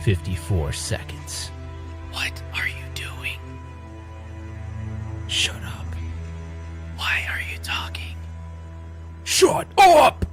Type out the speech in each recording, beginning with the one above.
54 seconds. What are you doing? Shut up. Why are you talking? Shut up!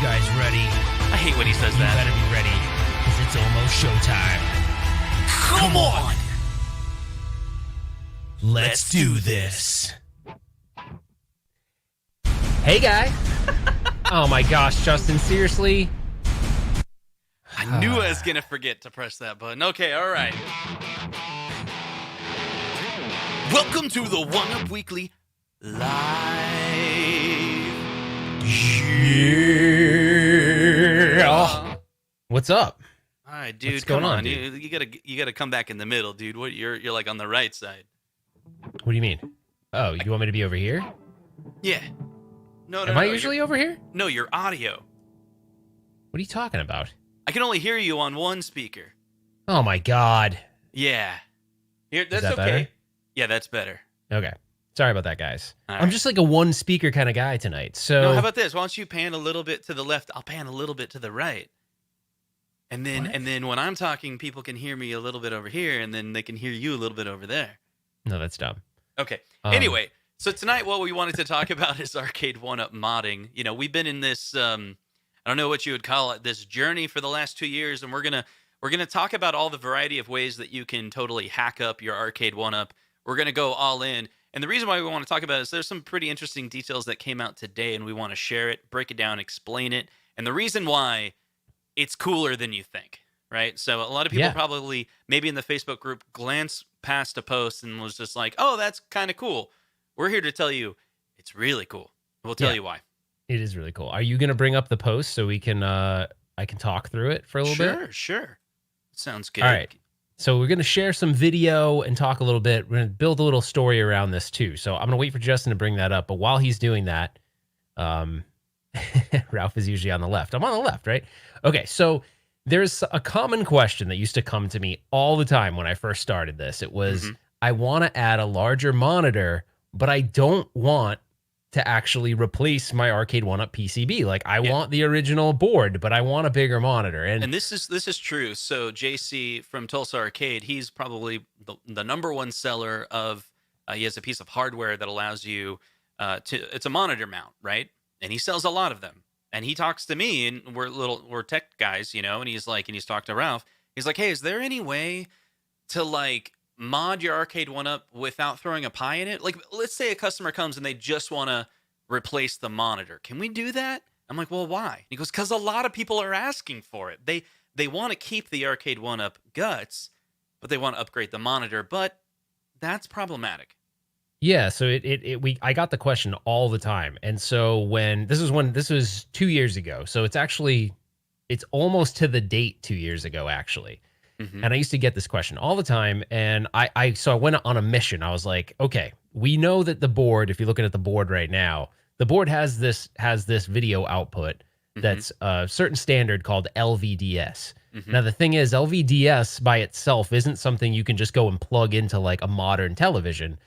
Guys ready? I hate when he says You that. better be ready, because it's almost showtime. Come on! Let's do this. Hey, guy. Oh my gosh, Justin, seriously? I knew I was going to forget to press that button. Okay, all right. Welcome to the One-Up Weekly Live. Yeah. What's up? All right, dude. What's going come on, dude? You gotta come back in the middle, dude. What you're like on the right side. What do you mean? Oh, you want me to be over here? Yeah. No. Am I usually over here? No, your audio. What are you talking about? I can only hear you on one speaker. Oh my god. Yeah. Here, that's that okay. better? Yeah, that's better. Okay. Sorry about that, guys. All I'm right. just like a one speaker kind of guy tonight. So No, how about this? Why don't you pan a little bit to the left? I'll pan a little bit to the right. And then What? and then when I'm talking, people can hear me a little bit over here, and then they can hear you a little bit over there. No, that's dumb. Okay. Anyway, so tonight what we wanted to talk about is Arcade1Up Modding. You know, we've been in this I don't know what you would call it, this journey for the last 2 years, and we're gonna talk about all the variety of ways that you can totally hack up your Arcade1Up. We're gonna go all in. And the reason why we want to talk about it is there's some pretty interesting details that came out today, and we want to share it, break it down, explain it, and the reason why it's cooler than you think, right? So a lot of people probably, maybe in the Facebook group, glanced past a post and was just like, oh, that's kind of cool. We're here to tell you it's really cool. We'll tell you why. It is really cool. Are you going to bring up the post so we can I can talk through it for a little bit? Sure. Sounds good. All right. So we're going to share some video and talk a little bit. We're going to build a little story around this too. So I'm going to wait for Justin to bring that up. But while he's doing that, Ralph is usually on the left. I'm on the left, right? Okay, so there's a common question that used to come to me all the time when I first started this. It was, I want to add a larger monitor, but I don't want to actually replace my Arcade1Up PCB. Like, I want the original board, but I want a bigger monitor. And this is true. So JC from Tulsa Arcade, he's probably the number one seller of, he has a piece of hardware that allows you it's a monitor mount, right? And he sells a lot of them. And he talks to me, and we're tech guys, you know, and he's talked to Ralph. He's like, hey, is there any way to like mod your Arcade1Up without throwing a Pi in it? Like, let's say a customer comes and they just want to replace the monitor. Can we do that? I'm like, well, why? He goes, because a lot of people are asking for it. They want to keep the Arcade1Up guts, but they want to upgrade the monitor. But that's problematic. Yeah, so I got the question all the time. And so this was 2 years ago. So it's almost to the date 2 years ago, actually. And I used to get this question all the time. And I went on a mission. I was like, okay, we know that the board, if you're looking at the board right now, the board has this video output that's a certain standard called LVDS. Now, the thing is, LVDS by itself isn't something you can just go and plug into like a modern television.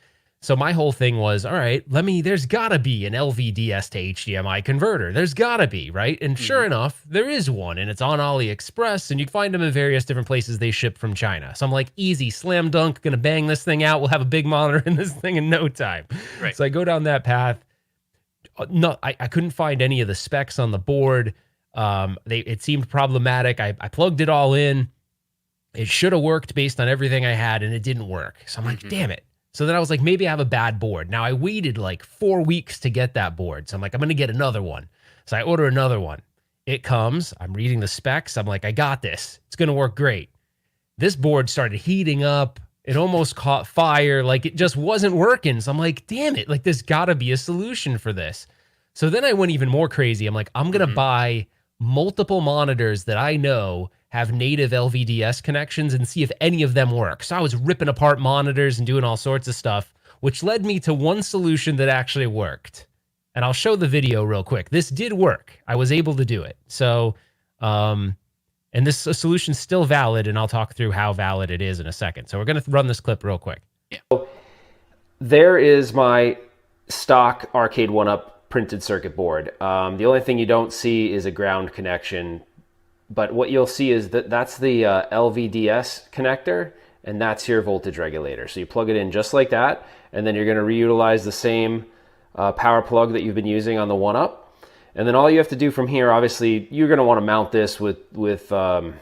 So my whole thing was, all right, there's gotta be an LVDS to HDMI converter. There's gotta be, right? And sure enough, there is one, and it's on AliExpress, and you can find them in various different places they ship from China. So I'm like, easy, slam dunk, gonna bang this thing out. We'll have a big monitor in this thing in no time. Right. So I go down that path. No, I couldn't find any of the specs on the board. It seemed problematic. I plugged it all in. It should have worked based on everything I had, and it didn't work. So I'm like, damn it. So then I was like, maybe I have a bad board. Now I waited like 4 weeks to get that board. So I'm like, I'm going to get another one. So I order another one. It comes. I'm reading the specs. I'm like, I got this. It's going to work great. This board started heating up. It almost caught fire. Like, it just wasn't working. So I'm like, damn it. Like, there's got to be a solution for this. So then I went even more crazy. I'm like, I'm going to Mm-hmm. buy multiple monitors that I know have native LVDS connections and see if any of them work. So I was ripping apart monitors and doing all sorts of stuff, which led me to one solution that actually worked. And I'll show the video real quick. This did work. I was able to do it. So, and this solution's still valid, and I'll talk through how valid it is in a second. So we're going to run this clip real quick. Yeah. There is my stock Arcade1Up printed circuit board. The only thing you don't see is a ground connection, but what you'll see is that that's the LVDS connector, and that's your voltage regulator. So you plug it in just like that, and then you're going to reutilize the same power plug that you've been using on the 1UP. And then all you have to do from here, obviously, you're going to want to mount this with the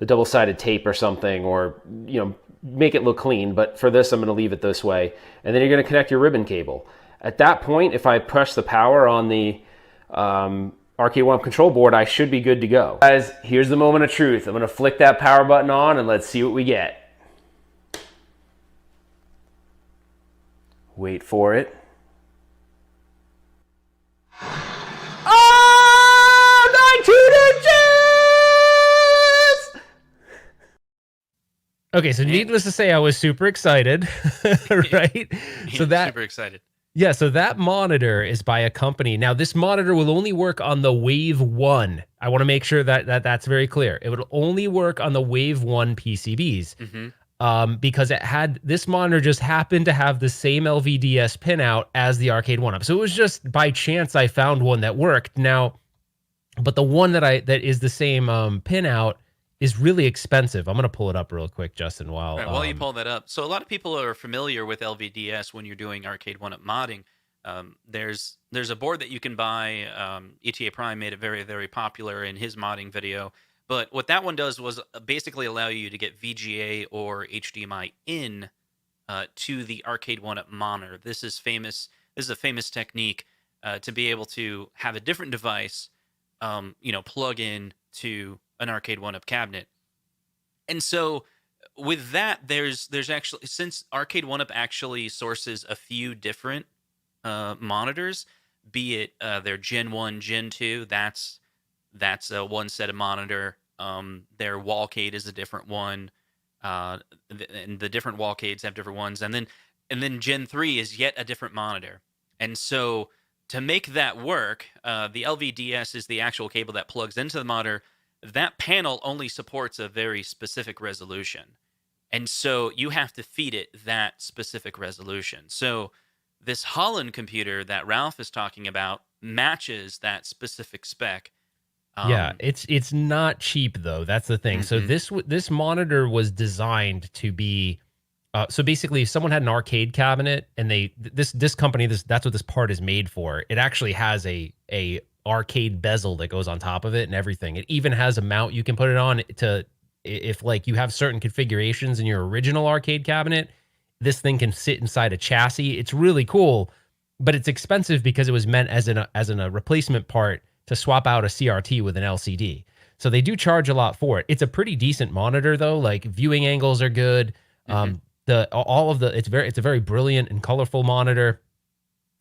double-sided tape or something, or make it look clean. But for this, I'm going to leave it this way. And then you're going to connect your ribbon cable. At that point, if I press the power on the Arcade1Up control board, I should be good to go. Guys, here's the moment of truth. I'm going to flick that power button on, and let's see what we get. Wait for it. Okay, so needless to say, I was super excited, right? So super excited. Yeah, so that monitor is by a company. Now, this monitor will only work on the Wave 1. I want to make sure that that's very clear. It would only work on the Wave 1 PCBs because this monitor just happened to have the same LVDS pinout as the Arcade1Up. So it was just by chance I found one that worked. Now, but the one that is the same pinout is really expensive. I'm going to pull it up real quick, Justin, while you pull that up. So a lot of people are familiar with LVDS when you're doing Arcade1Up modding. There's a board that you can buy. ETA Prime made it very, very popular in his modding video. But what that one does was basically allow you to get VGA or HDMI in to the Arcade1Up monitor. This is famous. This is a famous technique to be able to have a different device, plug in to an Arcade1Up cabinet. And so with that, there's actually, since Arcade1Up actually sources a few different monitors, be it their Gen 1, Gen 2, that's one set of monitor. Their Wallcade is a different one. And the different Wallcades have different ones. And then Gen 3 is yet a different monitor. And so to make that work, the LVDS is the actual cable that plugs into the monitor. That panel only supports a very specific resolution. And so you have to feed it that specific resolution. So this Holland computer that Ralph is talking about matches that specific spec. Yeah, it's not cheap though. That's the thing. So this monitor was designed to be so basically if someone had an arcade cabinet and this company, that's what this part is made for. It actually has a arcade bezel that goes on top of it and everything. It even has a mount you can put it on to, if like you have certain configurations in your original arcade cabinet, this thing can sit inside a chassis. It's really cool, but it's expensive because it was meant as a replacement part to swap out a CRT with an LCD. So they do charge a lot for it. It's a pretty decent monitor though. Like viewing angles are good. It's a very brilliant and colorful monitor.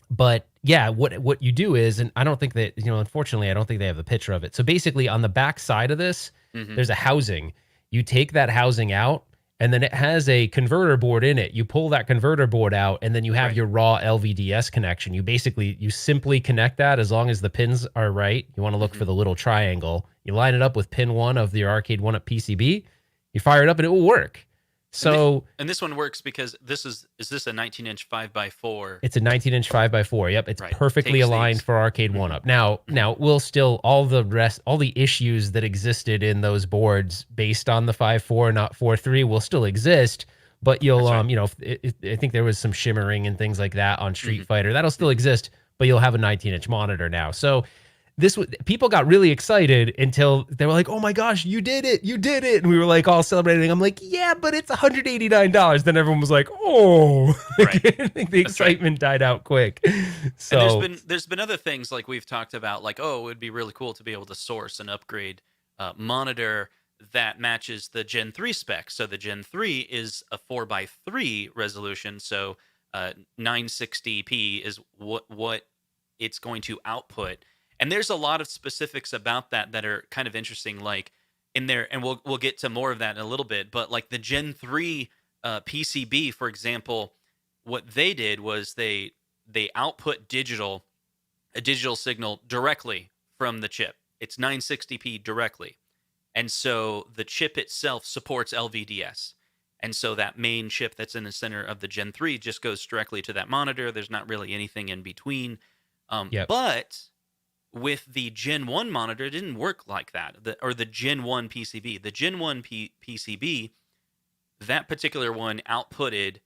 But yeah, what you do is, and I don't think that, unfortunately, I don't think they have a picture of it. So basically on the back side of this, there's a housing. You take that housing out, and then it has a converter board in it. You pull that converter board out, and then you have your raw LVDS connection. You simply connect that as long as the pins are right. You want to look for the little triangle. You line it up with pin 1 of the Arcade1Up PCB. You fire it up, and it will work. So and this one works because is this a 19-inch 5x4? It's a 19-inch 5x4. Yep, it's perfectly aligned for Arcade1Up. Now we'll still all the issues that existed in those boards based on the 5.4, not 4.3, will still exist. But you'll I think there was some shimmering and things like that on Street Fighter. That'll still exist, but you'll have a 19-inch monitor now. So people got really excited until they were like, "Oh my gosh, you did it! You did it!" And we were like all celebrating. I'm like, "Yeah, but it's $189." Then everyone was like, "Oh!" I think the excitement died out quick. So and there's been other things like we've talked about, like, oh, it would be really cool to be able to source and upgrade monitor that matches the Gen 3 spec. So the Gen 3 is a 4x3 resolution. So 960p is what it's going to output. And there's a lot of specifics about that that are kind of interesting, like in there, and we'll get to more of that in a little bit. But like the Gen 3 PCB, for example, what they did was they output a digital signal directly from the chip. It's 960p directly. And so the chip itself supports LVDS. And so that main chip that's in the center of the Gen 3 just goes directly to that monitor. There's not really anything in between. Yep. But with the Gen 1 monitor, it didn't work like that. Or the Gen 1 PCB. The Gen 1 PCB, that particular one outputted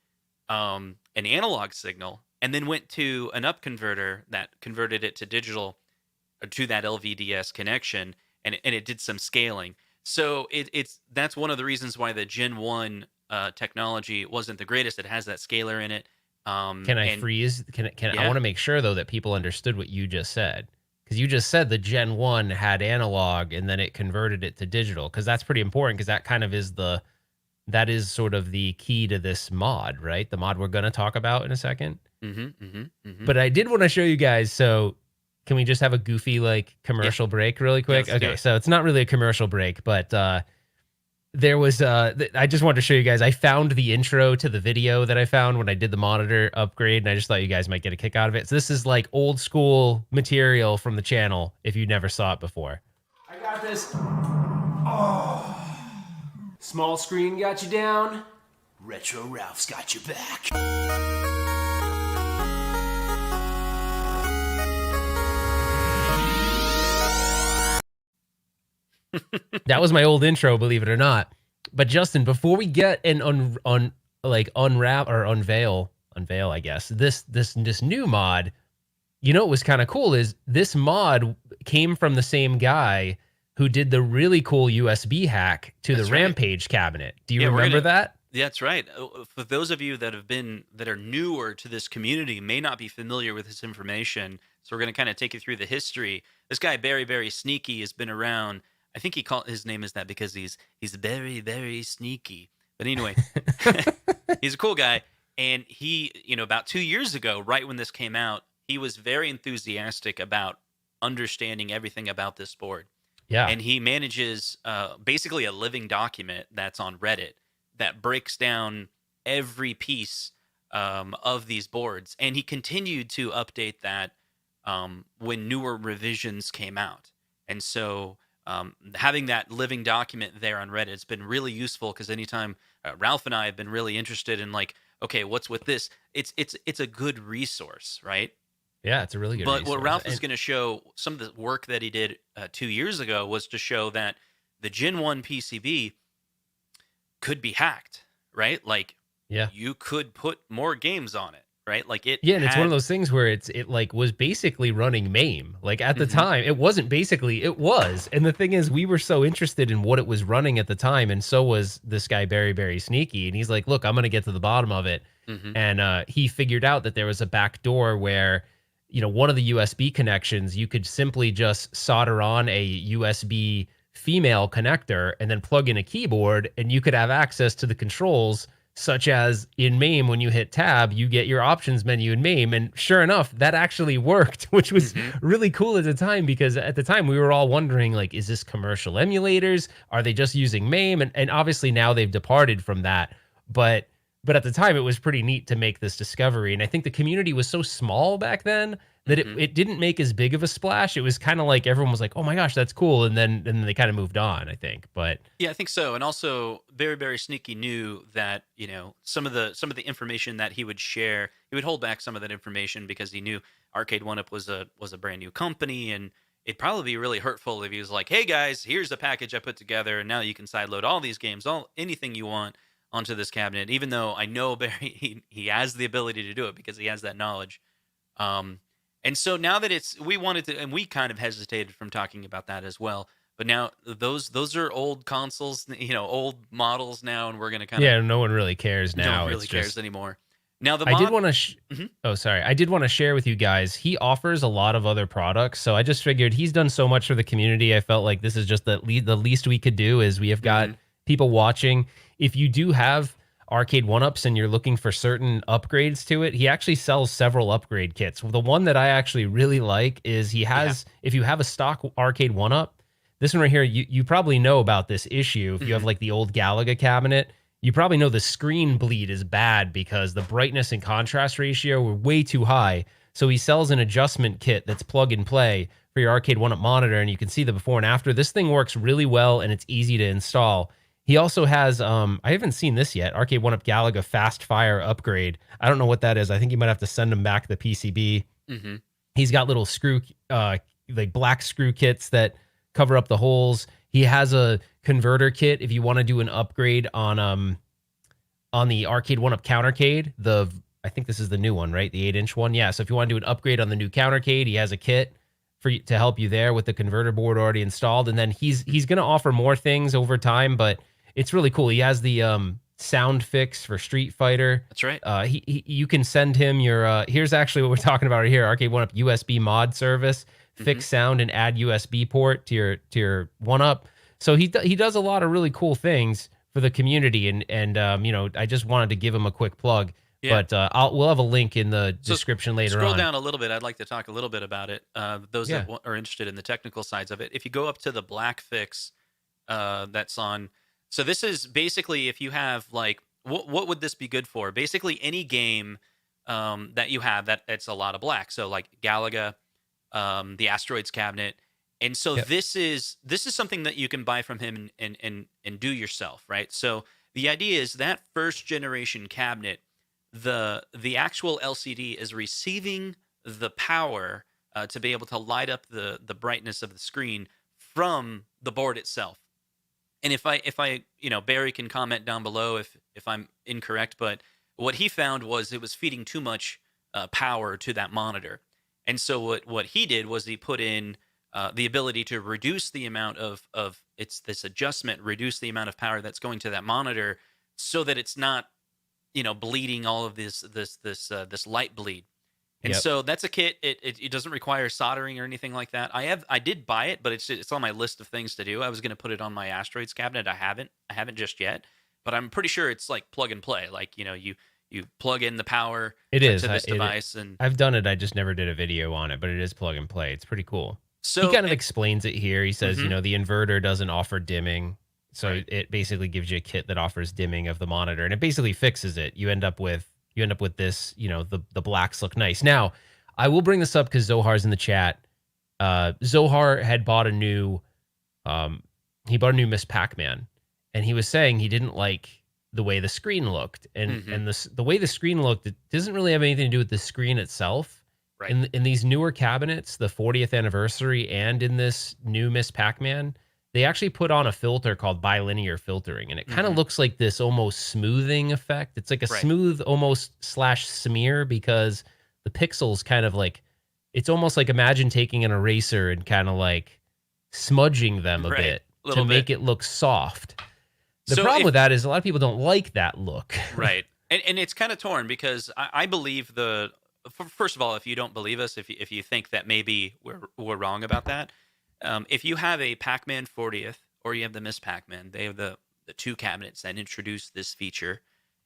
an analog signal and then went to an up converter that converted it to digital, to that LVDS connection, and it did some scaling. So that's one of the reasons why the Gen 1 technology wasn't the greatest. It has that scaler in it. Can I freeze? I Yeah. want to make sure though that people understood what you just said, because you just said the Gen 1 had analog and then it converted it to digital, because that's pretty important, because that kind of is that is sort of the key to this mod, right? The mod we're going to talk about in a second. But I did want to show you guys. So can we just have a goofy like commercial break really quick? Yeah, okay, so it's not really a commercial break, but there was I just wanted to show you guys. I found the intro to the video that I found when I did the monitor upgrade, and I just thought you guys might get a kick out of it. So this is like old school material from the channel if you never saw it before. I got this. Oh. Small screen got you down. Retro Ralph's got your back. That was my old intro, believe it or not. But Justin, before we get and unwrap or unveil, I guess, this new mod, you know what was kind of cool is this mod came from the same guy who did the really cool USB hack to the Rampage cabinet. Do you remember that? That's right. For those of you that are newer to this community, may not be familiar with this information, so we're going to kind of take you through the history. This guy, Very, Very Sneaky, has been around. I think his name is that because he's very, very sneaky. But anyway, he's a cool guy. And he, about 2 years ago, right when this came out, he was very enthusiastic about understanding everything about this board. Yeah. And he manages basically a living document that's on Reddit that breaks down every piece of these boards. And he continued to update that when newer revisions came out. And so having that living document there on Reddit has been really useful, because anytime Ralph and I have been really interested in like, okay, what's with this? It's a good resource, right? Yeah, it's a really good resource. But what Ralph is going to show, some of the work that he did 2 years ago was to show that the Gen 1 PCB could be hacked, right? Like, you could put more games on it, right? Like it. Yeah, and it's one of those things where it like was basically running MAME. Like at the time, it wasn't basically, it was. And the thing is, we were so interested in what it was running at the time, and so was this guy, Very, Very Sneaky. And he's like, look, I'm going to get to the bottom of it. And he figured out that there was a back door where, one of the USB connections, you could simply just solder on a USB female connector and then plug in a keyboard, and you could have access to the controls, such as in MAME, when you hit tab, you get your options menu in MAME. And sure enough, that actually worked, which was really cool at the time, because at the time we were all wondering, like, is this commercial emulators? Are they just using MAME? And obviously now they've departed from that. But at the time, it was pretty neat to make this discovery. And I think the community was so small back then that it didn't make as big of a splash. It was kind of like everyone was like, oh my gosh, that's cool. And then they kind of moved on, I think. But yeah, I think so. And also Very, Very Sneaky knew that, some of the information that he would share, he would hold back some of that information, because he knew Arcade1Up was a brand new company, and it'd probably be really hurtful if he was like, hey guys, here's a package I put together, and now you can sideload all these games, anything you want onto this cabinet, even though I know Barry, he has the ability to do it because he has that knowledge. And so now that we wanted to, and we kind of hesitated from talking about that as well, but now those are old consoles, old models now, and we're going to kind of, no one really cares now. No one really cares anymore. Now I did want to, I did want to share with you guys, he offers a lot of other products. So I just figured he's done so much for the community. I felt like this is just the least we could do, is we have got people watching. If you do have Arcade1Ups and you're looking for certain upgrades to it, he actually sells several upgrade kits. The one that I actually really like is he has, if you have a stock Arcade1Up, this one right here, you probably know about this issue. If you have like the old Galaga cabinet, you probably know the screen bleed is bad because the brightness and contrast ratio were way too high. So he sells an adjustment kit that's plug and play for your Arcade1Up monitor, and you can see the before and after. This thing works really well, and it's easy to install. He also has, I haven't seen this yet, Arcade1Up Galaga Fast Fire upgrade. I don't know what that is. I think you might have to send him back the PCB. He's got little screw, like black screw kits that cover up the holes. He has a converter kit if you want to do an upgrade on the Arcade1Up Countercade. I think this is the new one, right? The 8-inch one. Yeah. So if you want to do an upgrade on the new Countercade, he has a kit to help you there with the converter board already installed. And then he's going to offer more things over time, but it's really cool. He has the sound fix for Street Fighter. That's right. You can send him your here's actually what we're talking about right here. Arcade1Up USB mod service. Fix sound and add USB port to your 1-Up. So he does a lot of really cool things for the community, and I just wanted to give him a quick plug. Yeah. But we'll have a link in the description later on. Scroll down a little bit. I'd like to talk a little bit about it. Those that are interested in the technical sides of it. If you go up to the black fix that's on. So this is basically if you have like, what would this be good for? Basically any game that you have that's a lot of black. So like Galaga, the Asteroids cabinet. And so this is something that you can buy from him and do yourself, right? So the idea is that first generation cabinet, the actual LCD is receiving the power to be able to light up the brightness of the screen from the board itself. And if I Barry can comment down below if I'm incorrect, but what he found was it was feeding too much power to that monitor. And so what he did was he put in the ability to reduce the amount of it's this adjustment, reduce the amount of power that's going to that monitor, so that it's not bleeding all of this light bleed. And so that's a kit. It doesn't require soldering or anything like that. I did buy it, but it's on my list of things to do. I was going to put it on my Asteroids cabinet. I haven't just yet, but I'm pretty sure it's like plug and play. Like you plug in the power to this device, and I've done it. I just never did a video on it, but it is plug and play. It's pretty cool. So he kind of explains it here. He says, the inverter doesn't offer dimming. So it basically gives you a kit that offers dimming of the monitor, and it basically fixes it. You end up with this, the blacks look nice. Now, I will bring this up because Zohar's in the chat. Zohar had bought a new Miss Pac-Man, and he was saying he didn't like the way the screen looked, and the way the screen looked, it doesn't really have anything to do with the screen itself. Right. In these newer cabinets, the 40th anniversary, and in this new Miss Pac-Man, they actually put on a filter called bilinear filtering, and it kind of looks like this almost smoothing effect. It's like a smooth almost / smear, because the pixels kind of like, it's almost like imagine taking an eraser and kind of like smudging them a bit to make it look soft. The problem with that is a lot of people don't like that look. Right. And it's kind of torn because I believe first of all, if you don't believe us, if you think that maybe we're wrong about that, if you have a Pac-Man 40th or you have the Miss Pac-Man, they have the two cabinets that introduce this feature.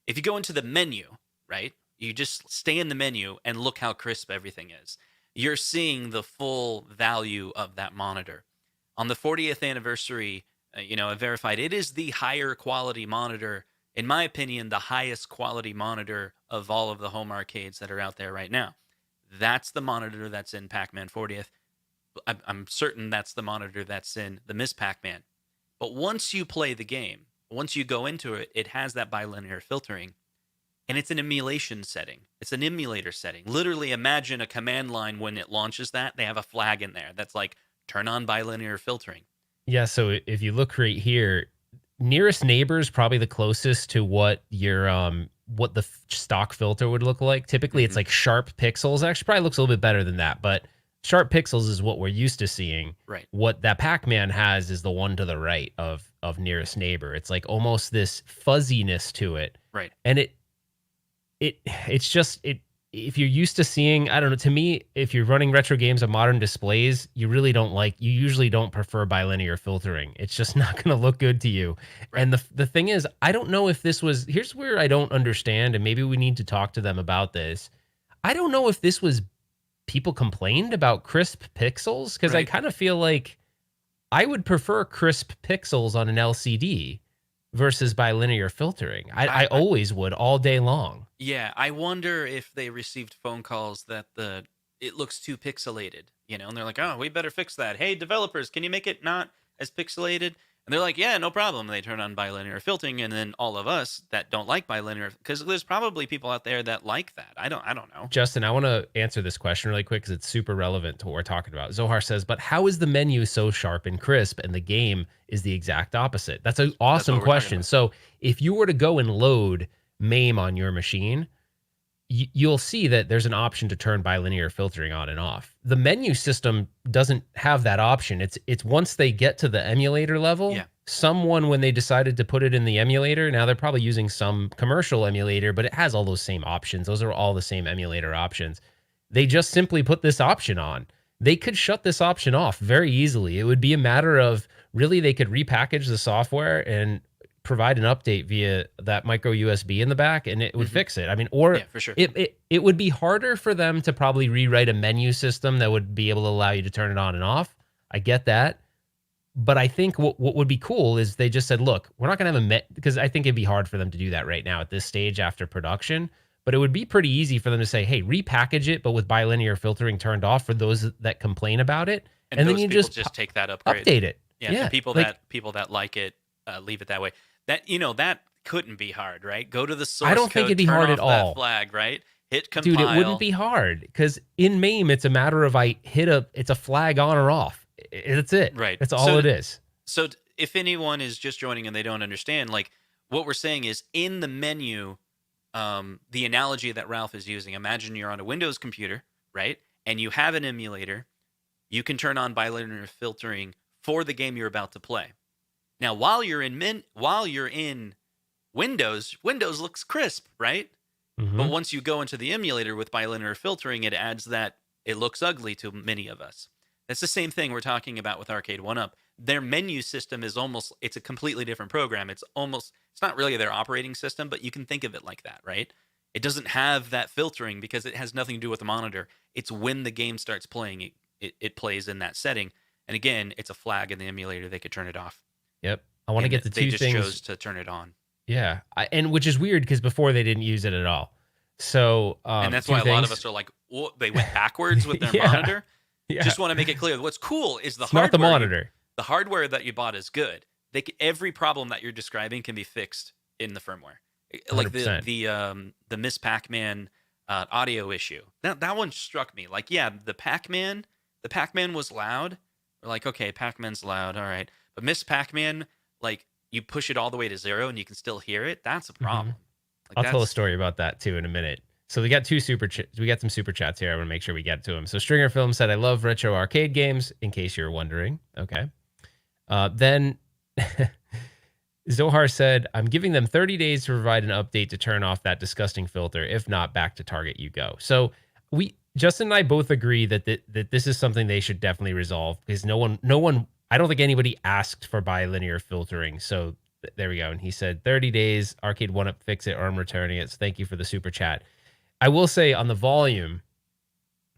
If you go into the menu, right, you just stay in the menu and look how crisp everything is. You're seeing the full value of that monitor. On the 40th anniversary, I verified it is the higher quality monitor. In my opinion, the highest quality monitor of all of the home arcades that are out there right now. That's the monitor that's in Pac-Man 40th. I'm certain that's the monitor that's in the Miss Pac-Man. But once you play the game, once you go into it, it has that bilinear filtering, and it's an emulation setting. It's an emulator setting. Literally imagine a command line when it launches that. They have a flag in there that's like, turn on bilinear filtering. Yeah, so if you look right here, nearest neighbor is probably the closest to what your what the stock filter would look like. Typically, it's like sharp pixels. Actually, probably looks a little bit better than that, but sharp pixels is what we're used to seeing. Right. What that Pac-Man has is the one to the right of nearest neighbor. It's like almost this fuzziness to it. Right. And it's just if you're used to seeing, I don't know, to me, if you're running retro games on modern displays, you usually don't prefer bilinear filtering. It's just not going to look good to you. Right. And the thing is, I don't know if here's where I don't understand, and maybe we need to talk to them about this. I don't know if this was people complained about crisp pixels, because I kind of feel like I would prefer crisp pixels on an LCD versus bilinear filtering. I always would, all day long. Yeah, I wonder if they received phone calls that it looks too pixelated, and they're like, "Oh, we better fix that. Hey, developers, can you make it not as pixelated?" And they're like, "Yeah, no problem." They turn on bilinear filtering, and then all of us that don't like bilinear, because there's probably people out there that like that. I don't know. Justin, I want to answer this question really quick because it's super relevant to what we're talking about. Zohar says, "But how is the menu so sharp and crisp, and the game is the exact opposite?" That's an awesome question. So if you were to go and load MAME on your machine, you'll see that there's an option to turn bilinear filtering on and off. The menu system doesn't have that option. It's once they get to the emulator level, someone, when they decided to put it in the emulator, now they're probably using some commercial emulator, but it has all those same options. Those are all the same emulator options. They just simply put this option on. They could shut this option off very easily. It would be a matter of, really, they could repackage the software and provide an update via that micro USB in the back, and it would fix it. I mean, or for sure. it would be harder for them to probably rewrite a menu system that would be able to allow you to turn it on and off. I get that. But I think what would be cool is they just said, look, we're not going to have because I think it'd be hard for them to do that right now at this stage after production. But it would be pretty easy for them to say, hey, repackage it, but with bilinear filtering turned off for those that complain about it. And then you just take that upgrade. Update it. Yeah. The people that like it, leave it that way. That couldn't be hard, right? Go to the source code. I don't think it'd be hard at all. That flag, right? Hit compile. Dude, it wouldn't be hard, because in MAME, it's a matter of it's a flag on or off. That's it. Right. That's all it is. So if anyone is just joining and they don't understand, like, what we're saying is, in the menu, the analogy that Ralph is using, imagine you're on a Windows computer, right? And you have an emulator. You can turn on bilinear filtering for the game you're about to play. Now, while you're in Windows looks crisp, right? Mm-hmm. But once you go into the emulator with bilinear filtering, it adds that it looks ugly to many of us. That's the same thing we're talking about with Arcade1Up. Their menu system is it's a completely different program. It's not really their operating system, but you can think of it like that, right? It doesn't have that filtering because it has nothing to do with the monitor. It's when the game starts playing, it plays in that setting. And again, it's a flag in the emulator. They could turn it off. Yep. I want to get the two things. They just chose to turn it on. Yeah. And which is weird, because before they didn't use it at all. So, and that's why a lot of us are like, oh, they went backwards with their monitor. Yeah. Just want to make it clear. What's cool is the it's hardware. Not the monitor. The hardware that you bought is good. Every problem that you're describing can be fixed in the firmware. 100%. Like the Miss Pac-Man audio issue. That one struck me. Like, yeah, the Pac-Man was loud. We're like, okay, Pac-Man's loud, all right. But Miss Pac-Man, like, you push it all the way to 0 and you can still hear it. That's a problem. Mm-hmm. I'll tell a story about that too in a minute. So we got some super chats here. I want to make sure we get to them. So Stringer Film said, I love retro arcade games, in case you're wondering. Okay. Then Zohar said, I'm giving them 30 days to provide an update to turn off that disgusting filter. If not, back to Target you go. So Justin and I both agree that this is something they should definitely resolve, because no one, I don't think anybody asked for bilinear filtering. So there we go. And he said 30 days, Arcade1Up, fix it, or I'm returning it. So thank you for the super chat. I will say on the volume,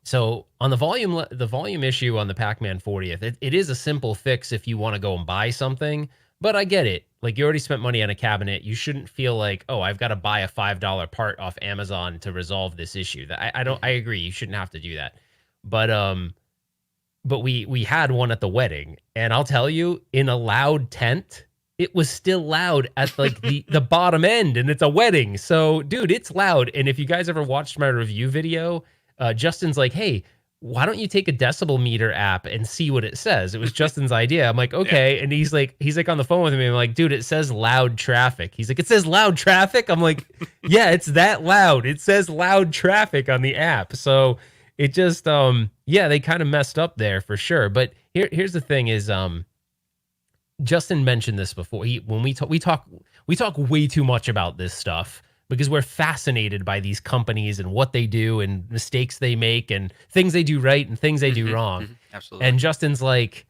so on the volume issue on the Pac-Man 40th, it is a simple fix if you want to go and buy something, but I get it. Like, you already spent money on a cabinet. You shouldn't feel like, oh, I've got to buy a $5 part off Amazon to resolve this issue. I agree. You shouldn't have to do that. But we had one at the wedding, and I'll tell you, in a loud tent, it was still loud at like the bottom end, and it's a wedding. So, dude, it's loud. And if you guys ever watched my review video, Justin's like, hey, why don't you take a decibel meter app and see what it says? It was Justin's idea. I'm like, okay. Yeah. And he's like on the phone with me. I'm like, dude, it says loud traffic. He's like, it says loud traffic? I'm like, yeah, it's that loud. It says loud traffic on the app. So it just, they kind of messed up there for sure. But here's the thing is, Justin mentioned this before. We talk way too much about this stuff, because we're fascinated by these companies and what they do and mistakes they make and things they do right and things they do wrong. Absolutely. And Justin's like,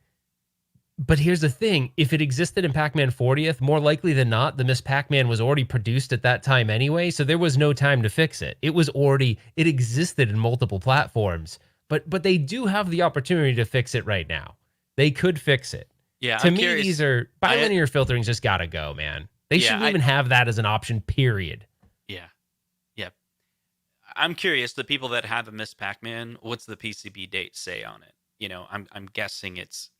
but here's the thing. If it existed in Pac-Man 40th, more likely than not, the Miss Pac-Man was already produced at that time anyway, so there was no time to fix it. It existed in multiple platforms, but they do have the opportunity to fix it right now. They could fix it. Yeah, To I'm me, curious. these are bilinear filtering's just got to go, man. They shouldn't even have that as an option, period. Yeah. Yeah. I'm curious, the people that have a Miss Pac-Man, what's the PCB date say on it? You know, I'm guessing it's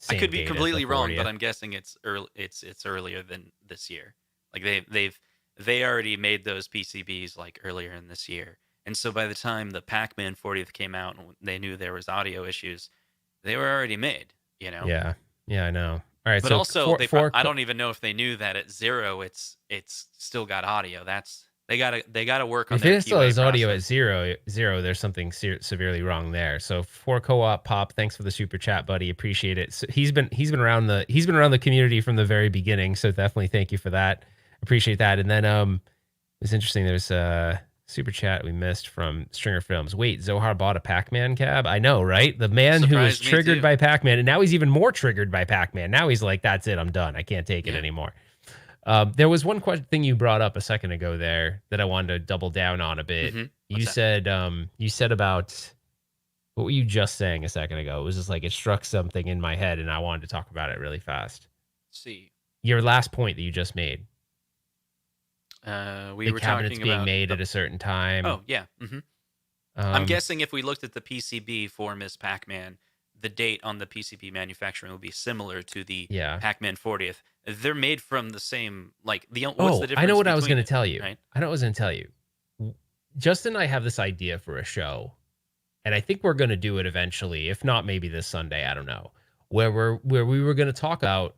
I Same could be date as the completely wrong, but 40th. I'm guessing it's early. It's earlier than this year. Like they already made those PCBs like earlier in this year, and so by the time the Pac-Man 40th came out and they knew there was audio issues, they were already made. You know. Yeah, I know. All right, But so also, I don't even know if they knew that at 0, it's still got audio. They gotta work on if their it still QA has audio at process. zero, there's something severely wrong there. So for co-op pop, thanks for the super chat, buddy. Appreciate it. So he's been around the community from the very beginning. So definitely thank you for that. Appreciate that. And then it's interesting. There's a super chat we missed from Stringer Films. Wait, Zohar bought a Pac-Man cab? I know, right? The man who was Surprised me triggered too. by Pac-Man, and now he's even more triggered by Pac-Man. Now he's like, that's it, I'm done. I can't take it Yeah. anymore. There was one thing you brought up a second ago there that I wanted to double down on a bit. You What's that? said about, what were you just saying a second ago? It was just like it struck something in my head, and I wanted to talk about it really fast. Let's see. Your last point that you just made. We The were cabinets talking being about made at a certain time. Oh yeah. I'm guessing if we looked at the PCB for Miss Pac-Man, the date on the PCB manufacturing will be similar to the Yeah. Pac-Man 40th. They're made from the same, like, what's Oh, the difference? I know what I was between going to it, tell you. right? I know what I was going to tell you. Justin and I have this idea for a show, and I think we're going to do it eventually. If not, maybe this Sunday. I don't know. Where we were going to talk about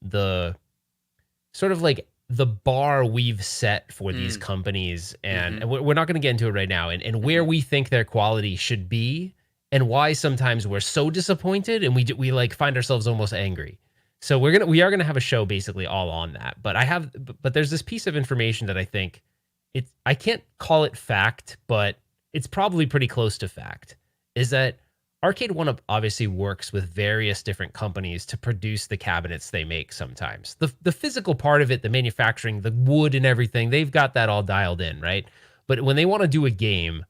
the sort of like the bar we've set for these companies, and we're not going to get into it right now, and where we think their quality should be, and why sometimes we're so disappointed, and we like find ourselves almost angry. So we are gonna have a show basically all on that. But there's this piece of information that I think I can't call it fact, but it's probably pretty close to fact. Is that Arcade1Up obviously works with various different companies to produce the cabinets they make sometimes. The physical part of it, the manufacturing, the wood and everything, they've got that all dialed in, right? But when they want to do a game,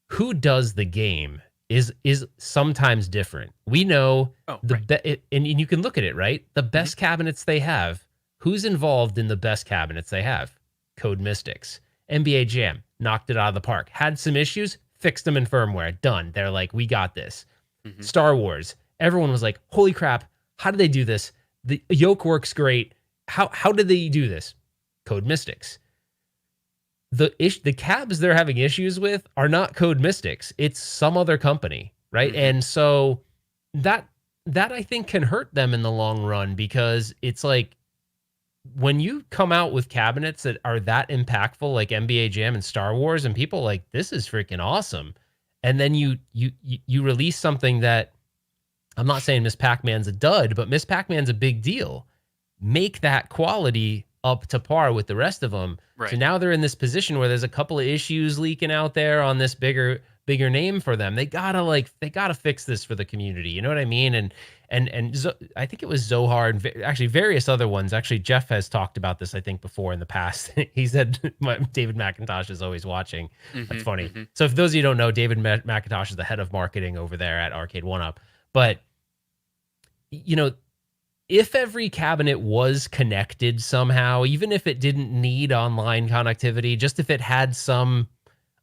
who does the game is sometimes different. We know and you can look at it, right? The best cabinets they have, who's involved in the best cabinets they have? Code Mystics. NBA Jam knocked it out of the park. Had some issues, fixed them in firmware. Done. They're like, we got this. Star Wars. Everyone was like, holy crap, how did they do this? The yoke works great. How did they do this? Code Mystics. The cabs they're having issues with are not Code Mystics. It's some other company, right? And so that I think can hurt them in the long run, because it's like when you come out with cabinets that are that impactful, like NBA Jam and Star Wars, and people like, this is freaking awesome, and then you release something that, I'm not saying Miss Pac-Man's a dud, but Miss Pac-Man's a big deal. Make that quality up to par with the rest of them. Right. So now they're in this position where there's a couple of issues leaking out there on this bigger name for them. They gotta fix this for the community. You know what I mean? And I think it was Zohar and actually various other ones. Actually, Jeff has talked about this, I think, before in the past. He said David McIntosh is always watching. That's funny. So if those of you who don't know, David McIntosh is the head of marketing over there at Arcade1Up. But you know, if every cabinet was connected somehow, even if it didn't need online connectivity, just if it had some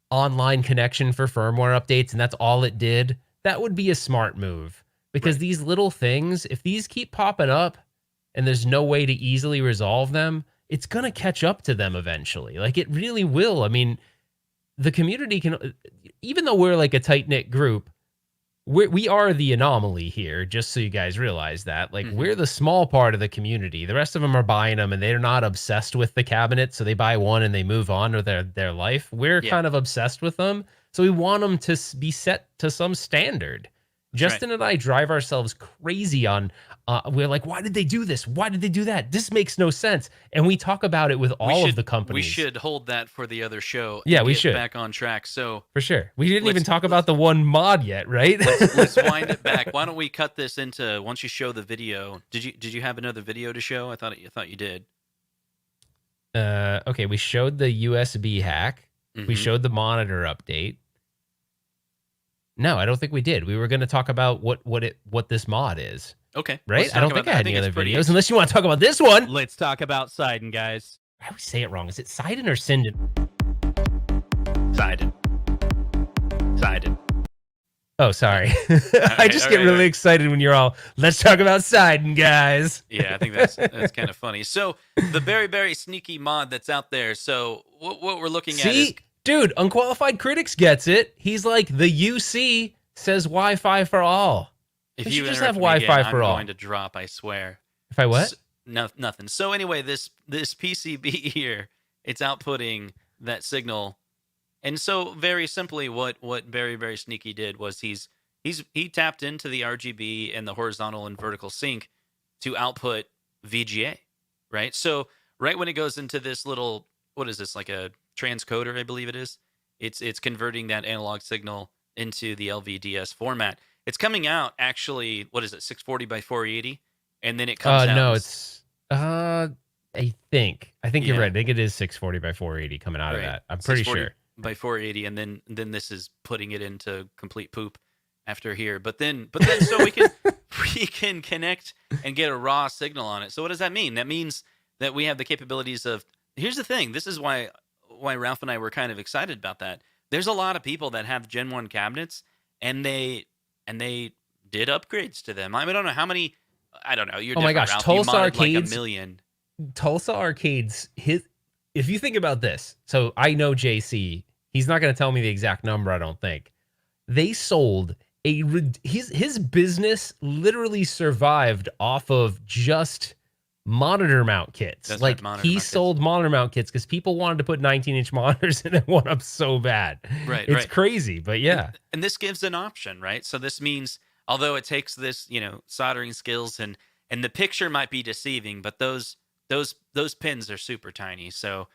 online connection for firmware updates and that's all it did, that would be a smart move. Because these little things, if these keep popping up and there's no way to easily resolve them, it's going to catch up to them eventually. Like, it really will. I mean, the community can, even though we're like a tight-knit group, we are the anomaly here, just so you guys realize that. Like, we're the small part of the community. The rest of them are buying them, and they're not obsessed with the cabinet, so they buy one and they move on with their life. We're kind of obsessed with them, so we want them to be set to some standard Justin and I drive ourselves crazy on, we're like, why did they do this? Why did they do that? This makes no sense. And we talk about it with all of the companies. We should hold that for the other show. Yeah, and we get should. back on track. So for sure. We didn't even talk about the one mod yet, right? let's wind it back. Why don't we cut this into, once you show the video, did you have another video to show? I thought you did. Okay, we showed the USB hack. Mm-hmm. We showed the monitor update. No, I don't think we did. We were going to talk about what this mod is. Okay. Right? I don't think I had any other videos, unless you want to talk about this one. Let's talk about Sidon, guys. I always say it wrong. Is it Sidon or Sinden? Sidon. Oh, sorry. I just get really excited when you're all, let's talk about Sidon, guys. Yeah, I think that's kind of funny. So the very sneaky mod that's out there. So what we're looking at is... Dude, Unqualified Critics gets it. He's like, the UC says Wi-Fi for all. If we you just have Wi-Fi Wi-Fi for all. I'm going to drop, I swear. If I what? No, nothing. So anyway, this PCB here, it's outputting that signal. And so very simply what very sneaky did was he tapped into the RGB and the horizontal and vertical sync to output VGA, right? So right when it goes into this little, what is this, like a transcoder, I believe it is, it's converting that analog signal into the LVDS format. It's coming out actually, what is it, 640 by 480, and then it comes out. No, it's I think you're right. I think it is 640 by 480 coming out of that. I'm pretty sure. By 480, and then this is putting it into complete poop after here. But then so we can connect and get a raw signal on it. So what does that mean? That means that we have the capabilities of. Here's the thing. This is why Ralph and I were kind of excited about that. There's a lot of people that have Gen 1 cabinets, and they did upgrades to them. I don't know how many. I don't know. You're my gosh, Ralph. Tulsa Arcades, like a million. Tulsa Arcades. If you think about this, so I know JC. He's not going to tell me the exact number. I don't think they sold his business literally survived off of just monitor mount kits. That's like right, he sold monitor mount kits because people wanted to put 19-inch monitors in and one up so bad. Right, it's crazy, but yeah. And this gives an option, right? So this means, although it takes this, soldering skills and the picture might be deceiving, but those pins are super tiny. So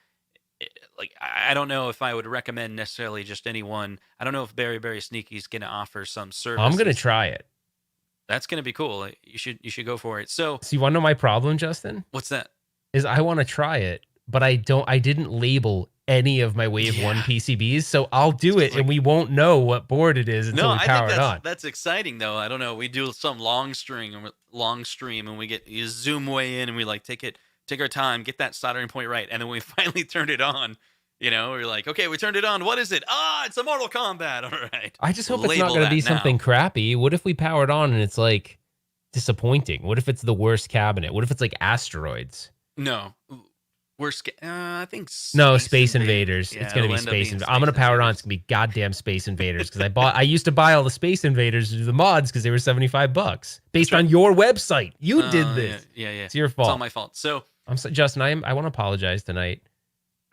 I don't know if I would recommend necessarily just anyone. I don't know if Very Sneaky is going to offer some service. I'm going to try it. That's going to be cool. You should go for it. So you want to know my problem, Justin? What's that? Is I want to try it, but I didn't label any of my Wave 1 PCBs, so I'll do it and we won't know what board it is until we power it on. That's exciting though. I don't know. We do some long stream and you zoom way in and we take our time, get that soldering point right, and then we finally turned it on. We're like, okay, we turned it on. What is it? It's a Mortal Kombat. All right. I just hope it's not going to be something crappy. What if we power it on and it's like disappointing? What if it's the worst cabinet? What if it's like Asteroids? No. I think Space Invaders. Yeah, it's going to be Space Invaders. I'm going to power it on. It's going to be goddamn Space Invaders because I used to buy all the Space Invaders to do the mods because they were $75 based on your website. You did this. Yeah. It's your fault. It's all my fault. So Justin, I want to apologize tonight.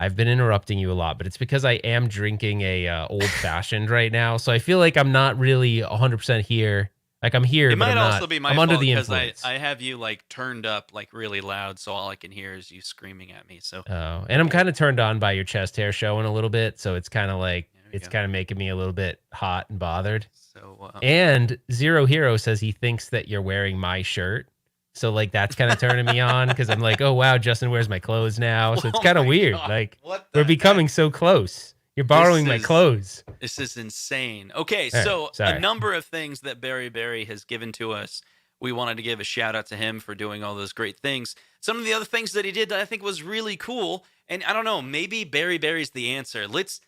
I've been interrupting you a lot, but it's because I am drinking a old fashioned right now. So I feel like I'm not really 100% here. Like I'm here, it but might I'm not. Also be my I'm fault under the because influence. I have you turned up really loud, so all I can hear is you screaming at me. So and I'm kind of turned on by your chest hair showing a little bit, so it's kind of like kind of making me a little bit hot and bothered. So and Zero Hero says he thinks that you're wearing my shirt. So that's kind of turning me on because I'm like, oh wow, Justin wears my clothes now. So it's kind of weird. God. We're becoming so close. You're borrowing my clothes. This is insane. Okay, so a number of things that Barry has given to us. We wanted to give a shout out to him for doing all those great things. Some of the other things that he did that I think was really cool, and I don't know, maybe Barry's the answer. Let's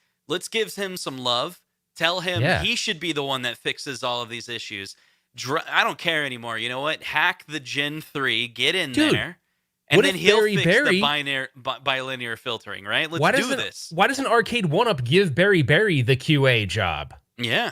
give him some love. Tell him he should be the one that fixes all of these issues. I don't care anymore. You know what? Hack the Gen 3, get in there, and then he'll fix the bilinear filtering, right? Let's do this. Why doesn't Arcade1Up give Barry the QA job? Yeah.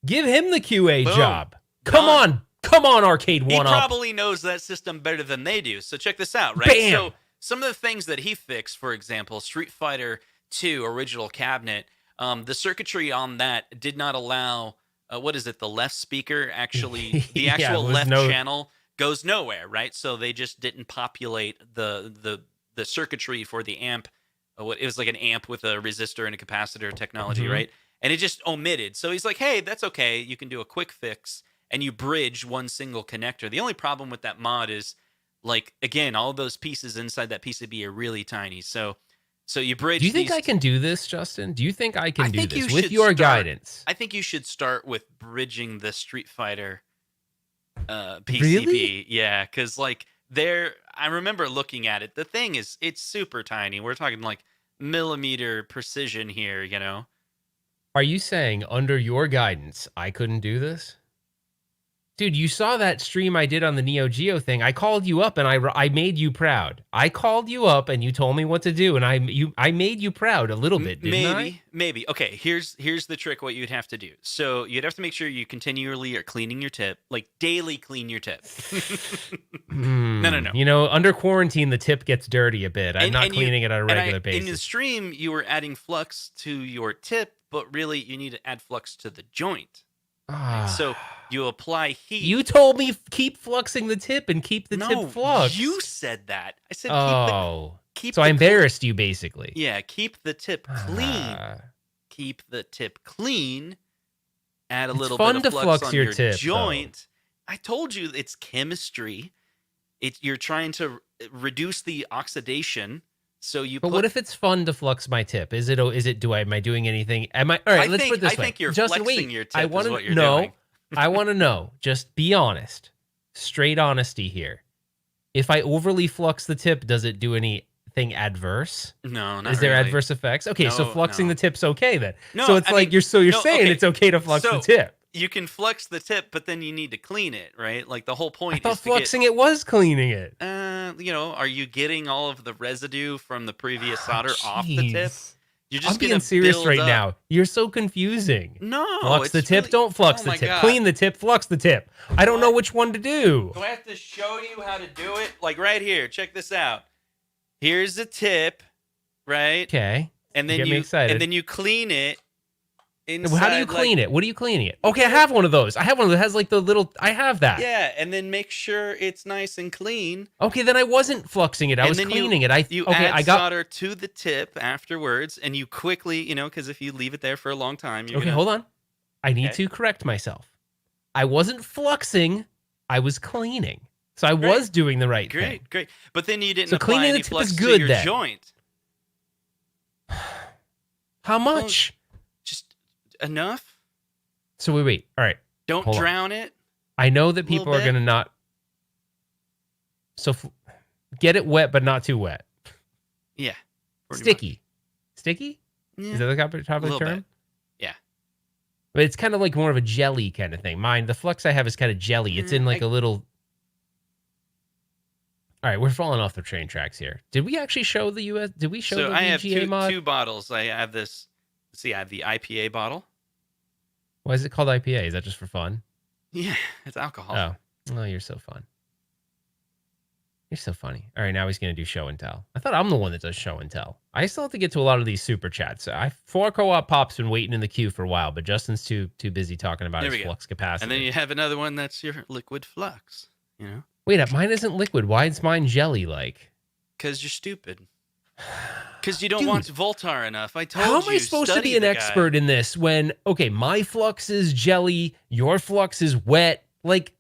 Give him the QA job. Come on, Arcade1Up. He probably knows that system better than they do. So check this out, right? Bam! So some of the things that he fixed, for example, Street Fighter 2 original cabinet, the circuitry on that did not allow what is it? The left speaker actually, the Yeah, actual it was left no. channel goes nowhere, right? So they just didn't populate the circuitry for the amp. What it was like an amp with a resistor and a capacitor technology, Mhm. right? And it just omitted. So he's like, "Hey, that's okay. You can do a quick fix and you bridge one single connector." The only problem with that mod is, like, again, all those pieces inside that PCB are really tiny. So you Do you bridge think these. I can do this, Justin? Do you think I I can do think you this with should your start. guidance? I think you should start with bridging the Street Fighter PCB. Really? Yeah, because like there, I remember looking at it. The thing is, it's super tiny. We're talking like millimeter precision here. You know. Are you saying under your guidance I couldn't do this? Dude, you saw that stream I did on the Neo Geo thing. I called you up and I made you proud. I called you up and you told me what to do, and I made you proud a little bit, didn't I? Maybe. Okay, here's the trick. What you'd have to do. So you'd have to make sure you continually are cleaning your tip, like daily clean your tip. No. You know, under quarantine the tip gets dirty a bit. I'm not And cleaning it on a regular in the basis. stream, you were adding flux to your tip, but really you need to add flux to the joint. Right? So you apply heat. You told me keep fluxing the tip and keep the tip No, fluxed. you said that. I said keep so the I embarrassed you basically. Yeah, keep the tip clean. Keep the tip clean. Add a little fun bit to of flux flux on your your tip, joint. I told you it's chemistry. You're trying to reduce the oxidation. So you But put, what if it's fun to flux my tip? Am I doing anything? Am I all right? Let's put it this way. I think you're Justin, flexing wait. your tip I is want what to you're know. doing. I want to know. Just be honest. Straight honesty here. If I overly flux the tip, does it do anything adverse? No, not Is there really. adverse effects? Okay, so No, fluxing no. the tip's okay then. No, So it's I like mean, you're no, saying okay. it's okay to flux the tip. You can flex the tip, but then you need to clean it, right? Like the whole point I thought is to fluxing it was cleaning it. are you getting all of the residue from the previous solder off the tip? Jeez. You're just I'm being gonna serious build right up. now. You're so confusing. No, Flux the it's tip, really- don't flux oh the my tip. God. Clean the tip, flux the tip. I don't know which one to do. Do I have to show you how to do it? Like right here. Check this out. Here's the tip, right? Okay. And then Get me excited. and then you clean it. Inside, How do you clean it? What are you cleaning it? Okay, I have one of those. I have one that has like the little. I have that. Yeah, and then make sure it's nice and clean. Okay, then I wasn't fluxing it. I was then cleaning it. You okay. add I got. solder to the tip afterwards, and you quickly, because if you leave it there for a long time, you're Okay, gonna, hold on. I need Okay. to correct myself. I wasn't fluxing. I was cleaning. So I was doing the right thing. Great. But then you didn't So apply cleaning any the tip flux is to good your then. joint. How much? Just enough. So wait. All right. Don't Hold on. drown it. I know that Little people are bit. going to not. So get it wet, but not too wet. Yeah. pretty Sticky. Sticky? much. Yeah. Is that the top a of the little term? bit. Yeah. But it's kind of like more of a jelly kind of thing. The flux I have is kind of jelly. It's in like a little. All right, we're falling off the train tracks here. Did we actually show the US? Did we show So the I have VGA mod? two bottles. I have this. See, I have the IPA bottle. Why is it called IPA? Is that just for fun? Yeah, it's alcohol. Oh, you're so fun. You're so funny. All right, now he's going to do show and tell. I thought I'm the one that does show and tell. I still have to get to a lot of these super chats. Four Co-op Pop's been waiting in the queue for a while, but Justin's too busy talking about There his we go. flux capacity. And then you have another one that's your liquid flux. Wait, mine isn't liquid. Why is mine jelly-like? Because you're stupid. Because you don't Dude, want Voltar enough. I told you. How am I supposed to study be an the guy. expert in this when, okay, my flux is jelly, your flux is wet? Like,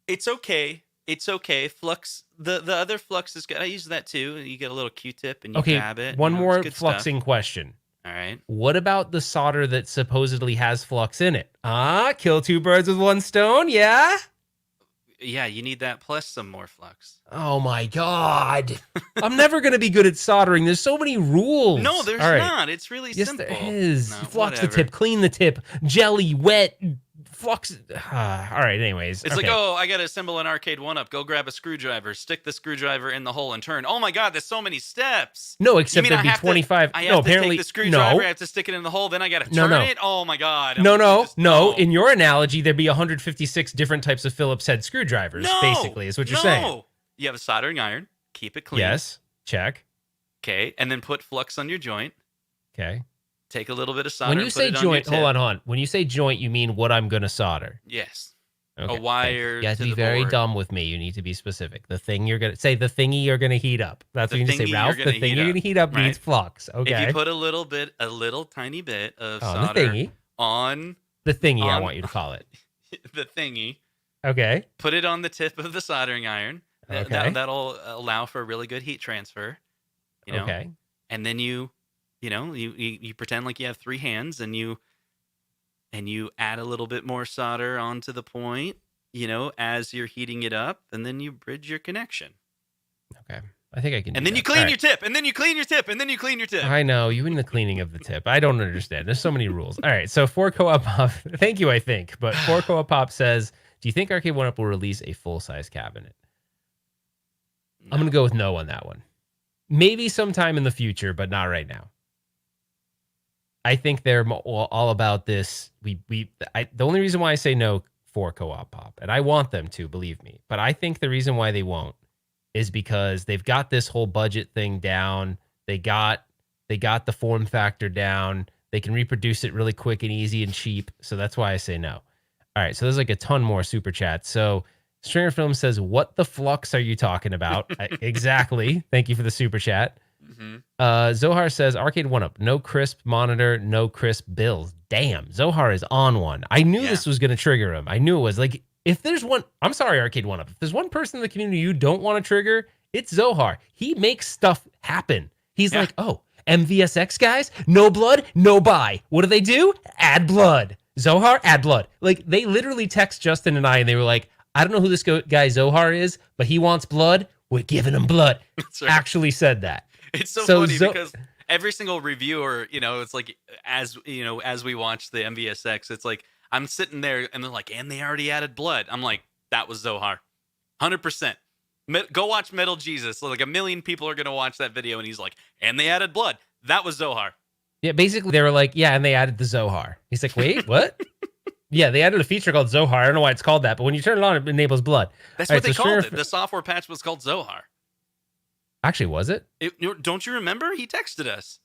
It's okay. It's okay. Flux. The other flux is good. I use that too. You get a little Q-tip and you okay, dab it. one it's more good stuff. fluxing question. All right. What about the solder that supposedly has flux in it? Kill two birds with one stone, yeah? Yeah, you need that plus some more flux. Oh my God. I'm never going to be good at soldering. There's so many rules. No, there's All right. not. It's really Yes, simple. there is. No, Flux whatever. the tip, clean the tip, jelly, wet, flux. All right, anyways. It's okay. like, oh, I got to assemble an Arcade1Up. Go grab a screwdriver, stick the screwdriver in the hole, and turn. Oh my God, there's so many steps. No, You except mean there'd I be have to- 25. I have no, to apparently. take the screwdriver, I No, have to stick it in the hole, then I got to No, turn no. it? Oh my God. no. In your analogy, there'd be 156 different types of Phillips head screwdrivers, No, basically, is what you're saying. You have a soldering iron. Keep it clean. Yes. Check. Okay. And then put flux on your joint. Okay. take a little bit of solder. When you and put say it on your joint, tip. hold on. When you say joint, you mean what I'm going to solder. Yes. Okay, A wire. You have to be the very board. dumb with me. You need to be specific. The thing you're gonna say, the thingy you're gonna heat up. That's The what you need to thingy say, you're Ralph. gonna The thing heat you're up, gonna heat up right? needs flux. Okay. If you put a little tiny bit of on the solder thingy, on the thingy, I on- want you to call it. the thingy, Okay. put it on the tip of the soldering iron. Okay. That'll allow for a really good heat transfer. You know. Okay. And then you pretend like you have 3 hands, and you add a little bit more solder onto the point, as you're heating it up, and then you bridge your connection. Okay. I think I can. And then you clean your tip, and then you clean your tip, and then you clean your tip. I know you in the cleaning of the tip. I don't understand. There's so many rules. All right. So 4 Pop. Thank you. I think, but 4 Pop says, "Do you think Arcade1Up will release a full size cabinet?" No. I'm gonna go with no on that one. Maybe sometime in the future, but not right now. I think they're all about this. The only reason why I say no for Co-op Pop, and I want them to, believe me, but I think the reason why they won't is because they've got this whole budget thing down. They got the form factor down. They can reproduce it really quick and easy and cheap. So that's why I say no. All right. So there's like a ton more super chats. So Stringer Film says, "What the flux are you talking about?" Exactly. Thank you for the super chat. Mm-hmm. Zohar says, "Arcade1Up, no crisp monitor, no crisp bills." Damn, Zohar is on one. I knew this was going to trigger him. I knew it was like, if there's one, I'm sorry, Arcade1Up, if there's one person in the community you don't want to trigger, it's Zohar. He makes stuff happen. He's like, "Oh, MVSX guys, no blood, no buy. What do? Add blood. Zohar, add blood." Like, they literally text Justin and I, and they were like, "I don't know who this guy Zohar is, but he wants blood. We're giving him blood." Right. Actually said that. It's so funny because every single reviewer, it's like, as we watch the MVSX, it's like I'm sitting there and they're like, "And they already added blood." I'm like, that was Zohar, 100%. Go watch Metal Jesus. Like 1 million people are gonna watch that video, and he's like, "And they added blood." That was Zohar. Yeah, basically they were like, "Yeah, and they added the Zohar." He's like, "Wait, what?" Yeah, they added a feature called Zohar. I don't know why it's called that, but when you turn it on, it enables blood. That's what they called it. The software patch was called Zohar. Actually, was it? Don't you remember? He texted us.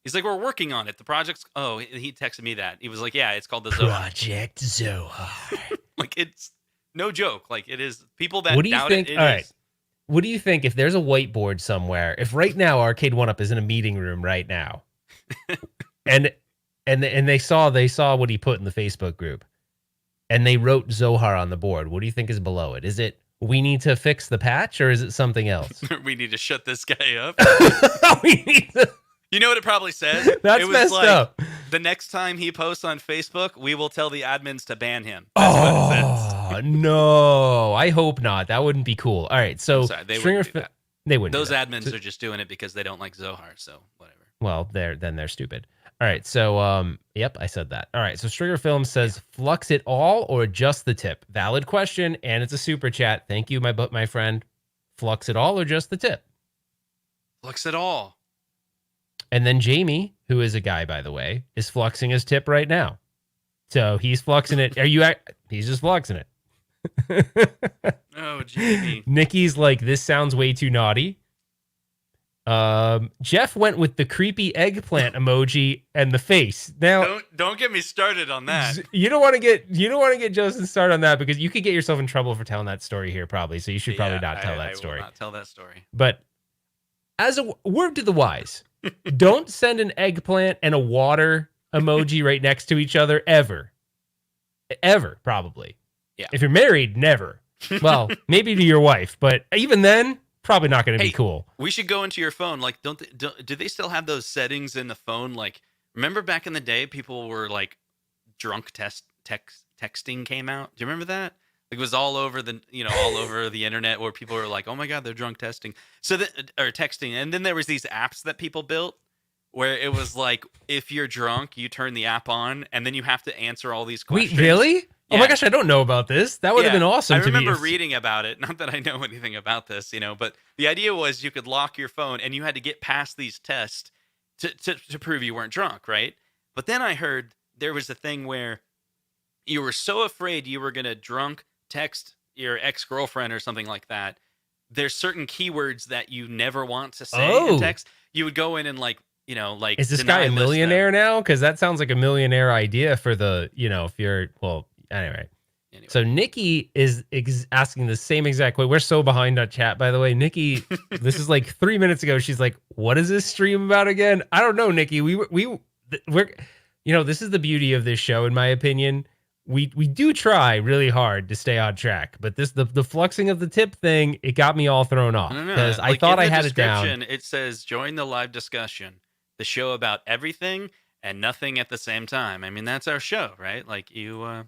He's like, "We're working on it. The project's..." Oh, he texted me that. He was like, "Yeah, it's called the Zohar." Project Zohar. Like, it's no joke. Like, it is. People that What do you doubt think? it All right. is. What do you think if there's a whiteboard somewhere? If right now Arcade1Up is in a meeting room right now, and they saw what he put in the Facebook group, and they wrote Zohar on the board, what do you think is below it? Is it, "We need to fix the patch," or is it something else? We need to shut this guy up. We need to... You know what it probably says? That's it was messed like, up. "The next time he posts on Facebook, we will tell the admins to ban him." That's what it says. No, I hope not. That wouldn't be cool. All right, so They Stringer, wouldn't do that. they wouldn't. Those do that. admins are just doing it because they don't like Zohar, so whatever. Well, they're stupid. All right, so yep, I said that. All right, so Stringer Film says, "Flux it all or just the tip?" Valid question, and it's a super chat. Thank you, my friend. Flux it all or just the tip? Flux it all. And then Jamie, who is a guy, by the way, is fluxing his tip right now. So he's fluxing it. He's just fluxing it. Oh, Jamie. Nikki's like, "This sounds way too naughty." Jeff went with the creepy eggplant emoji and the face. Now, Don't get me started on that. you don't want to get Justin started on that, because you could get yourself in trouble for telling that story here, probably. So you should probably not tell that story. I will not tell that story. But as a word to the wise, don't send an eggplant and a water emoji right next to each other ever. Ever, probably. Yeah. If you're married, never. Well, maybe to your wife, but even then, probably not going to be cool. We should go into your phone. Like, do they still have those settings in the phone? Like, remember back in the day, people were like, drunk texting came out. Do you remember that? Like, it was all over the internet, where people were like, "Oh my God, they're drunk testing." Or texting. And then there was these apps that people built where it was like, if you're drunk, you turn the app on, and then you have to answer all these questions. Wait, really? Yeah. Oh my gosh, I don't know about this. That would have been awesome. I remember reading about it. Not that I know anything about this, but the idea was you could lock your phone, and you had to get past these tests to prove you weren't drunk, right? But then I heard there was a thing where you were so afraid you were going to drunk text your ex-girlfriend or something like that. There's certain keywords that you never want to say in text. You would go in and like like Is this deny guy a list millionaire them. now? Because that sounds like a millionaire idea for the, if you're, well, anyway. Anyway. So Nikki is asking the same exact way. We're so behind on chat, by the way. Nikki, this is like 3 minutes ago. She's like, "What is this stream about again?" I don't know, Nikki. We're, this is the beauty of this show, in my opinion. We do try really hard to stay on track, but the fluxing of the tip thing, it got me all thrown off No. because I Like, thought in I the had it down. description, it says join the live discussion, the show about everything and nothing at the same time. I mean, that's our show, right? Like you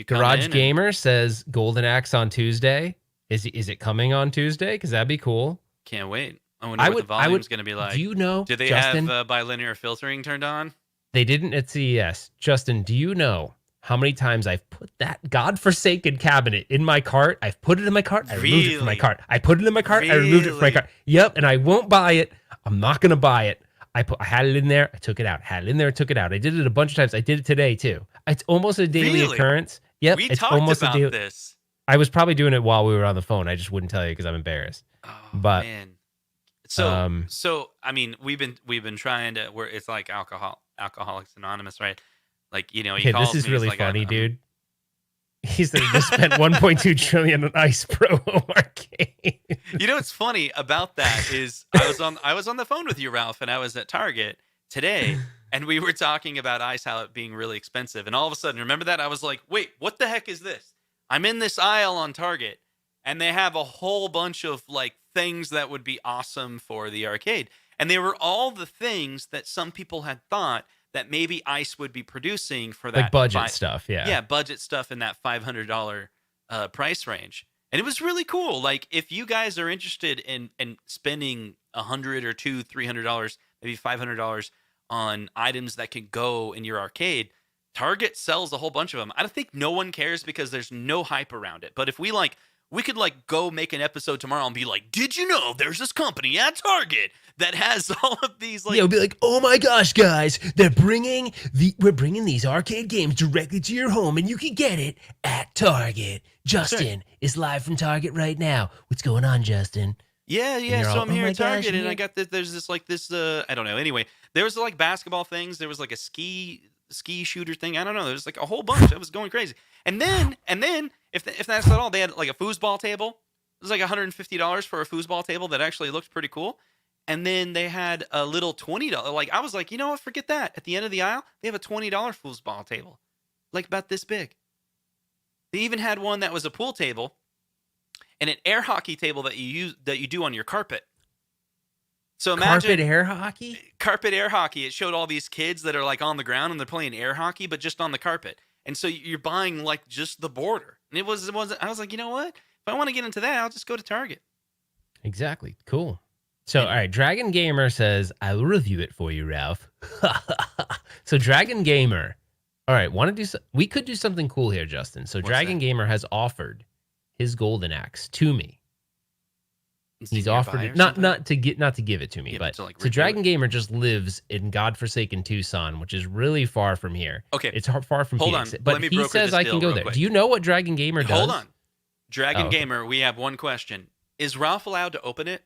come Garage in Gamer says Golden Axe on Tuesday. Is it coming on Tuesday? Because that'd be cool. Can't wait. I wonder what the volume's going to be like. Do you know? Do they Justin, have bilinear filtering turned on? They didn't at CES. Justin, do you know how many times I've put that godforsaken cabinet in my cart? I've put it in my cart. I removed it from my cart. I put it in my cart. I removed it from my cart. Yep, and I won't buy it. I'm not going to buy it. I had it in there. I took it out. Had it in there. Took it out. I did it a bunch of times. I did it today too. It's almost a daily occurrence. Yep, we it's talked almost about a daily. This. I was probably doing it while we were on the phone. I just wouldn't tell you because I'm embarrassed. Oh, but man. So I mean, we've been trying to. Where it's like Alcoholics Anonymous, right? Like he okay, calls this is me, really like, funny, dude. He said he just spent 1.2 trillion on Ice Pro Arcade. What's funny about that is I was on the phone with you, Ralph, and I was at Target today, and we were talking about ice, how it being really expensive, and all of a sudden, remember that? I was like, wait, what the heck is this? I'm in this aisle on Target, and they have a whole bunch of like things that would be awesome for the arcade, and they were all the things that some people had thought that maybe Ice would be producing for that like budget stuff, yeah, budget stuff in that $500 price range. And it was really cool. Like, if you guys are interested in spending $100 or $300, maybe $500 on items that can go in your arcade, Target sells a whole bunch of them. I don't think no one cares because there's no hype around it. But if we could go make an episode tomorrow and be like, did you know there's this company at Target that has all of these like, it'll be like, oh my gosh, guys, we're bringing these arcade games directly to your home, and you can get it at Target. Justin is live from Target right now. What's going on, Justin? Yeah. So I'm here at Target, and yeah. I got this. There's this I don't know. Anyway, there was like basketball things. There was like a ski shooter thing. I don't know. There's like a whole bunch. That was going crazy. And then if that's not all, they had like a foosball table. It was like $150 for a foosball table that actually looked pretty cool. And then they had a little $20. Like, I was like, you know what? Forget that. At the end of the aisle, they have a $20 foosball table, like about this big. They even had one that was a pool table and an air hockey table that you do on your carpet. So imagine carpet air hockey. It showed all these kids that are like on the ground and they're playing air hockey, but just on the carpet. And so you're buying like just the border. And it was I was like, you know what? If I want to get into that, I'll just go to Target. Exactly. Cool. So, all right, Dragon Gamer says, I will review it for you, Ralph. So, Dragon Gamer. All right, we could do something cool here, Justin. So, Dragon Gamer has offered his Golden Axe to me. He's offered it not to give it to me, but so Dragon Gamer just lives in godforsaken Tucson, which is really far from here. Okay, it's far from Phoenix. On. But he says I can go there. Quick. Do you know what Dragon Gamer does? Hold on, Dragon Gamer. We have one question: is Ralph allowed to open it?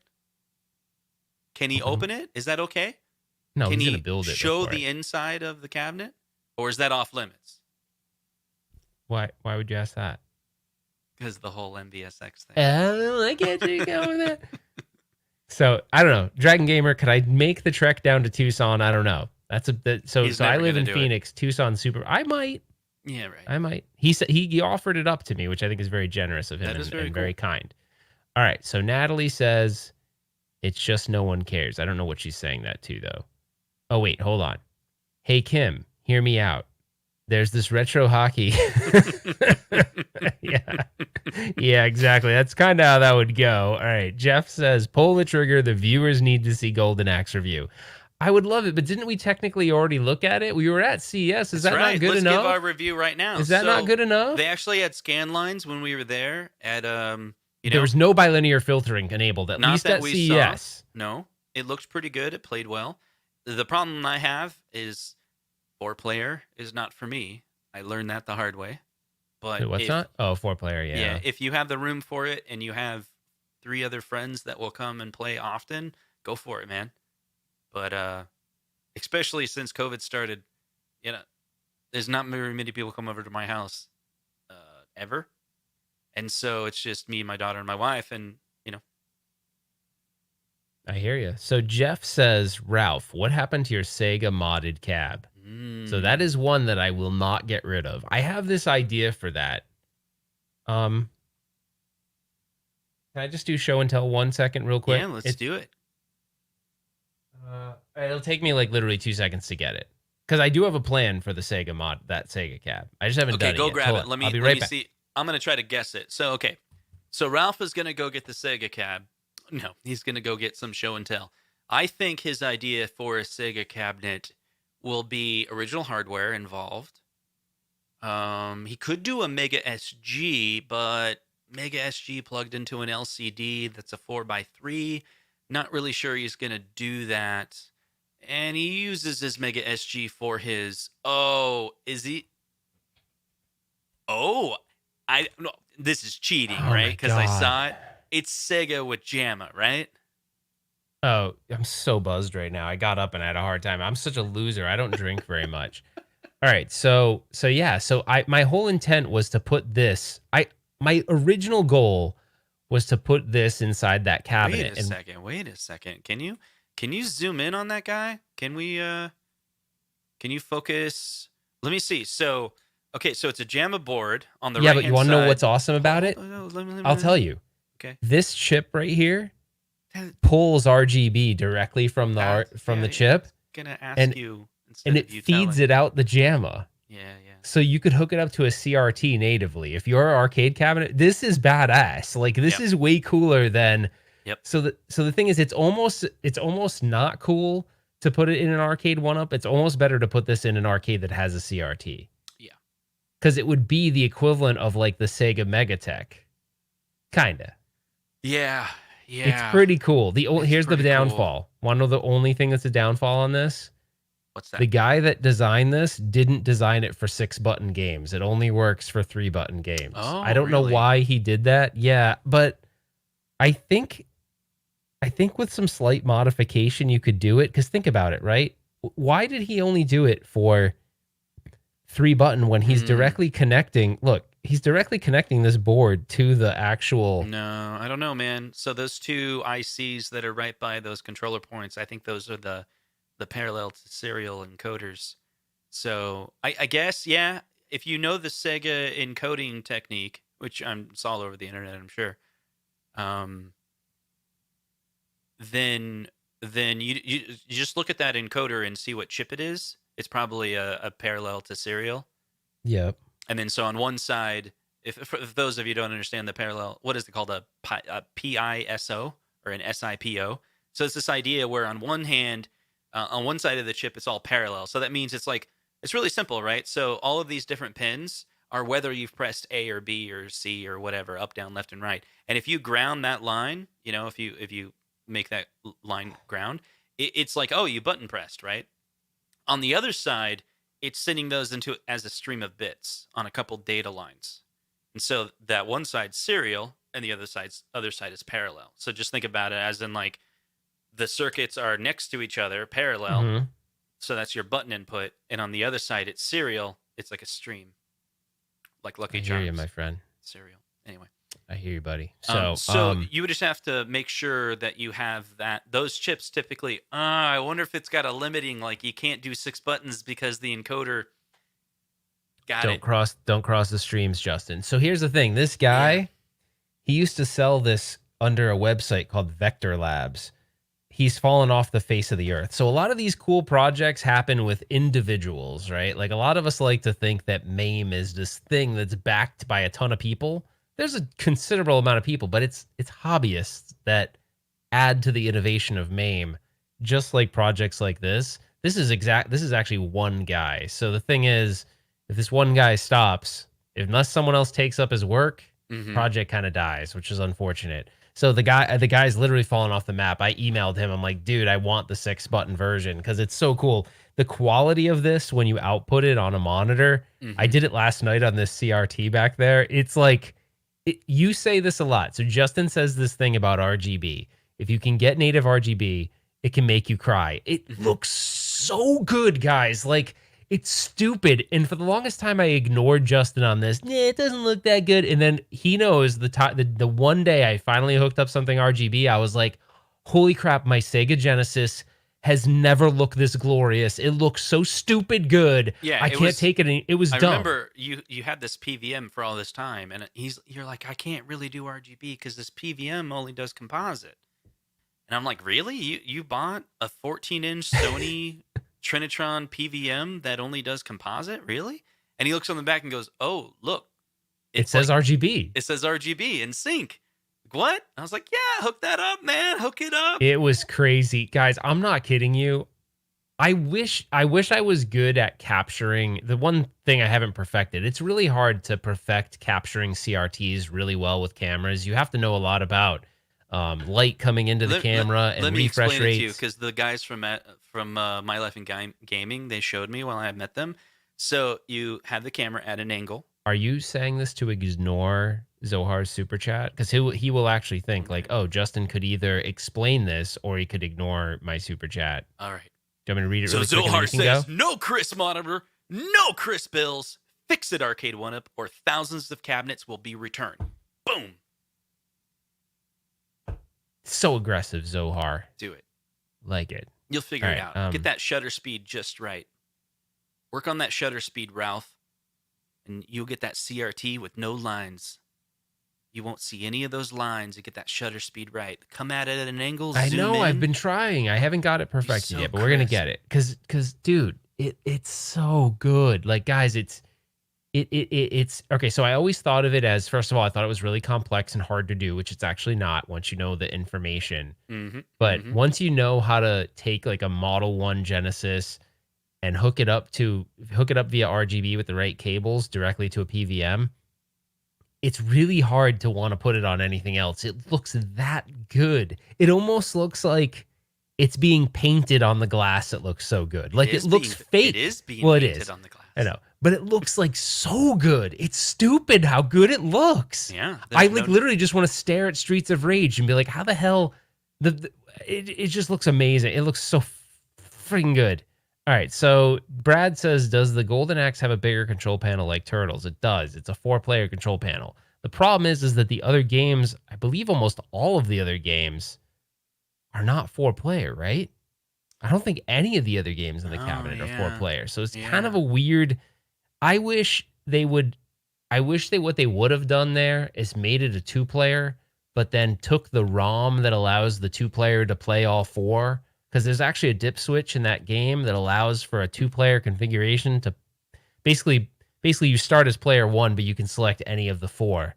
Can he open it? Is that okay? No, can he's he gonna build it. Show the inside of the cabinet, or is that off limits? Why would you ask that? Because the whole MBSX thing. Oh, I get you going with that. So I don't know, Dragon Gamer. Could I make the trek down to Tucson? I don't know. So I live in Phoenix. Tucson, super. I might. Yeah, right. I might. He said he offered it up to me, which I think is very generous of him and very kind. All right. So Natalie says. It's just no one cares. I don't know what she's saying that to, though. Oh, wait, hold on. Hey, Kim, hear me out. There's this retro hockey. Yeah, exactly. That's kind of how that would go. All right. Jeff says, pull the trigger. The viewers need to see Golden Axe review. I would love it, but didn't we technically already look at it? We were at CES. Is that not good enough? Let's give our review right now. Is that not good enough? They actually had scan lines when we were there at there was no bilinear filtering enabled, at least at CES. Saw. No, it looked pretty good. It played well. The problem I have is 4-player is not for me. I learned that the hard way. But what's not? Oh, 4-player, yeah. Yeah, if you have the room for it and you have 3 other friends that will come and play often, go for it, man. But especially since COVID started. You know, there's not very many people come over to my house ever, and so it's just me, my daughter, and my wife, and I hear you. So Jeff says, Ralph, what happened to your Sega modded cab? So that is one that I will not get rid of. I have this idea for that. Can I just do show and tell 1 second real quick? Yeah, let's do it. It'll take me like literally 2 seconds to get it. Because I do have a plan for the Sega mod, that Sega cab. I just haven't done it Okay, go yet. grab Hold it. on. Let me, I'll be let right me back. see. I'm going to try to guess it. So, okay. So Ralph is going to go get the Sega cab. No, he's going to go get some show and tell. I think his idea for a Sega cabinet will be original hardware involved. He could do a Mega SG, but Mega SG plugged into an LCD that's a 4x3. Not really sure he's going to do that. And he uses his Mega SG for his. Oh, is he? Oh, I no. This is cheating, Oh right? my Because I God. saw it. It's Sega with JAMA, right? Oh, I'm so buzzed right now. I got up and I had a hard time. I'm such a loser. I don't drink very much. All right, so yeah, so my whole intent was to put this. My original goal was to put this inside that cabinet. Wait a second. Can you zoom in on that guy? Can you focus? Let me see. So okay, so it's a JAMA board on the Yeah, right but hand you want to side. know what's awesome about it? I'll tell you. Okay. This chip right here pulls RGB directly from the chip, Gonna ask and you instead and of it you feeds telling. it out the JAMA. Yeah. So you could hook it up to a CRT natively. If your arcade cabinet, this is badass. Like this Yep. is way cooler than. Yep. So the thing is, it's almost not cool to put it in an Arcade1Up. It's almost better to put this in an arcade that has a CRT. Yeah. Because it would be the equivalent of like the Sega Megatech, kinda. Yeah. It's pretty cool. Here's the pretty downfall. Want to know the only thing that's a downfall on this? What's that? The guy that designed this didn't design it for 6-button games. It only works for 3-button games. Oh, I don't know really? why he did that. Yeah, but I think with some slight modification you could do it. Because think about it, right? Why did he only do it for 3-button when he's directly connecting? Look, he's directly connecting this board to the actual. No, I don't know, man. So those two ICs that are right by those controller points, I think those are the parallel to serial encoders. So I guess, yeah, if you know the Sega encoding technique, which it's all over the internet, I'm sure, then you just look at that encoder and see what chip it is. It's probably a parallel to serial. Yep. And then so on one side, if those of you don't understand the parallel, what is it called? A PISO or an SIPO. So it's this idea where on one hand, on one side of the chip, it's all parallel. So that means it's really simple, right? So all of these different pins are whether you've pressed A or B or C or whatever, up, down, left, and right. And if you ground that line, if you make that line ground, it's like, oh, you button pressed, right? On the other side, it's sending those into as a stream of bits on a couple data lines. And so that one side's serial and the other side is parallel. So just think about it as in like the circuits are next to each other, parallel. Mm-hmm. So that's your button input. And on the other side, it's serial. It's like a stream, like Lucky Charms. I hear you, my friend. Serial. Anyway. I hear you, buddy. So you would just have to make sure that you have those chips typically. I wonder if it's got a limiting, like you can't do 6 buttons because the encoder. Don't cross the streams, Justin. So here's the thing. This guy, he used to sell this under a website called Vector Labs. He's fallen off the face of the earth. So a lot of these cool projects happen with individuals, right? Like a lot of us like to think that MAME is this thing that's backed by a ton of people. There's a considerable amount of people, but it's hobbyists that add to the innovation of MAME, just like projects like this. This is actually one guy. So the thing is, if this one guy stops, unless someone else takes up his work, project kind of dies, which is unfortunate. So the guy's literally fallen off the map. I emailed him. I'm like, dude, I want the 6-button version because it's so cool. The quality of this when you output it on a monitor, I did it last night on this CRT back there. It's like, you say this a lot. So Justin says this thing about RGB. If you can get native RGB, it can make you cry. It looks so good, guys. Like, it's stupid. And for the longest time, I ignored Justin on this. Yeah, it doesn't look that good. And then he knows the one day I finally hooked up something RGB, I was like, holy crap, my Sega Genesis has never looked this glorious. It looks so stupid good. Yeah, I can't take it. It was I dumb. remember you had this PVM for all this time, and you're like, I can't really do RGB because this PVM only does composite. And I'm like, really? You bought a 14-inch Sony Trinitron PVM that only does composite? Really? And he looks on the back and goes, oh, look. It says RGB. It says RGB in sync. What? I was like, yeah, hook that up, man. Hook it up. It was crazy. Guys, I'm not kidding you. I wish I was good at capturing the one thing I haven't perfected. It's really hard to perfect capturing CRTs really well with cameras. You have to know a lot about light coming into the camera and refresh rates. Let me explain it to you, because the guys from My Life in Gaming, they showed me while I met them. So you have the camera at an angle. Are you saying this to ignore Zohar's super chat? Because he will actually think like, oh, Justin could either explain this or he could ignore my super chat. All right. Do you want me to read it so really quick? Zohar says, no Chris monitor, no Chris bills, fix it Arcade1Up, or thousands of cabinets will be returned. Boom. So aggressive, Zohar. Do it. Like it. You'll figure it out. Get that shutter speed just right. Work on that shutter speed, Ralph, and you'll get that CRT with no lines. You won't see any of those lines. You get that shutter speed right. Come at it at an angle. I know. In. I've been trying. I haven't got it perfected yet, but we're gonna get it. Cause, dude, it's so good. Like, guys, it's okay. So I always thought of it as, first of all, I thought it was really complex and hard to do, which it's actually not once you know the information. Mm-hmm. But once you know how to take like a Model 1 Genesis and hook it up via RGB with the right cables directly to a PVM, it's really hard to want to put it on anything else. It looks that good. It almost looks like it's being painted on the glass. It looks so good. Like, it looks fake. It is being painted on the glass. I know. But it looks like so good. It's stupid how good it looks. Yeah. I literally just want to stare at Streets of Rage and be like, how the hell? It just looks amazing. It looks so freaking good. All right, so Brad says, does the Golden Axe have a bigger control panel like Turtles? It does. It's a 4-player control panel. The problem is that the other games, I believe almost all of the other games, are not 4-player, right? I don't think any of the other games in the cabinet are 4-player. So it's kind of a weird... what they would have done there is made it a 2-player, but then took the ROM that allows the 2-player to play all 4. Because there's actually a dip switch in that game that allows for a 2-player configuration to basically you start as player 1, but you can select any of the 4.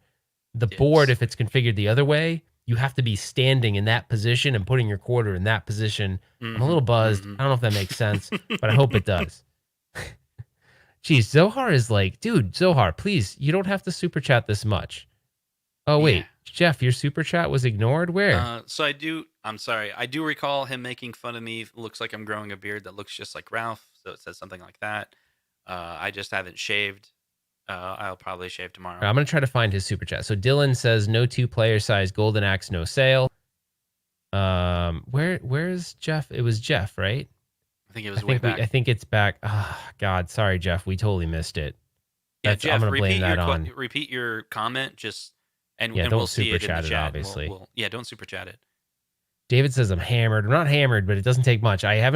The board, if it's configured the other way, you have to be standing in that position and putting your quarter in that position. I'm a little buzzed. I don't know if that makes sense, but I hope it does. Geez, Zohar is like, dude, Zohar, please, you don't have to super chat this much. Oh, wait. Yeah. Jeff, your super chat was ignored? Where? I'm sorry. I do recall him making fun of me. It looks like I'm growing a beard that looks just like Ralph. So it says something like that. I just haven't shaved. I'll probably shave tomorrow. I'm going to try to find his super chat. So Dylan says, no 2-player size Golden Axe, no sale. Where's Jeff? It was Jeff, right? I think it was way back. I think it's back. Oh, God, sorry, Jeff. We totally missed it. Yeah, Jeff, I'm going to blame that on. Repeat your comment, and we'll see it in the chat. Obviously. Don't super chat it. David says I'm hammered. I'm not hammered, but it doesn't take much. I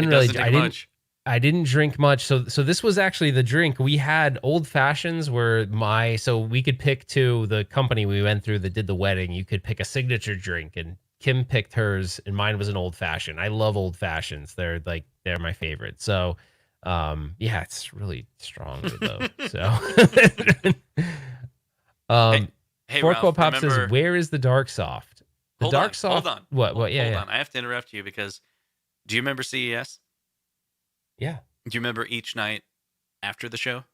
didn't drink much. So this was actually the drink. We had old fashions so we could pick the company we went through that did the wedding. You could pick a signature drink, and Kim picked hers, and mine was an old fashioned. I love old fashions. They're my favorite. So yeah, it's really strong though. So Hey, Forkwell Ralph, Pop says, where is the Dark Soft? Hold on. What? Yeah. Hold on. I have to interrupt you because do you remember CES? Yeah. Do you remember each night after the show?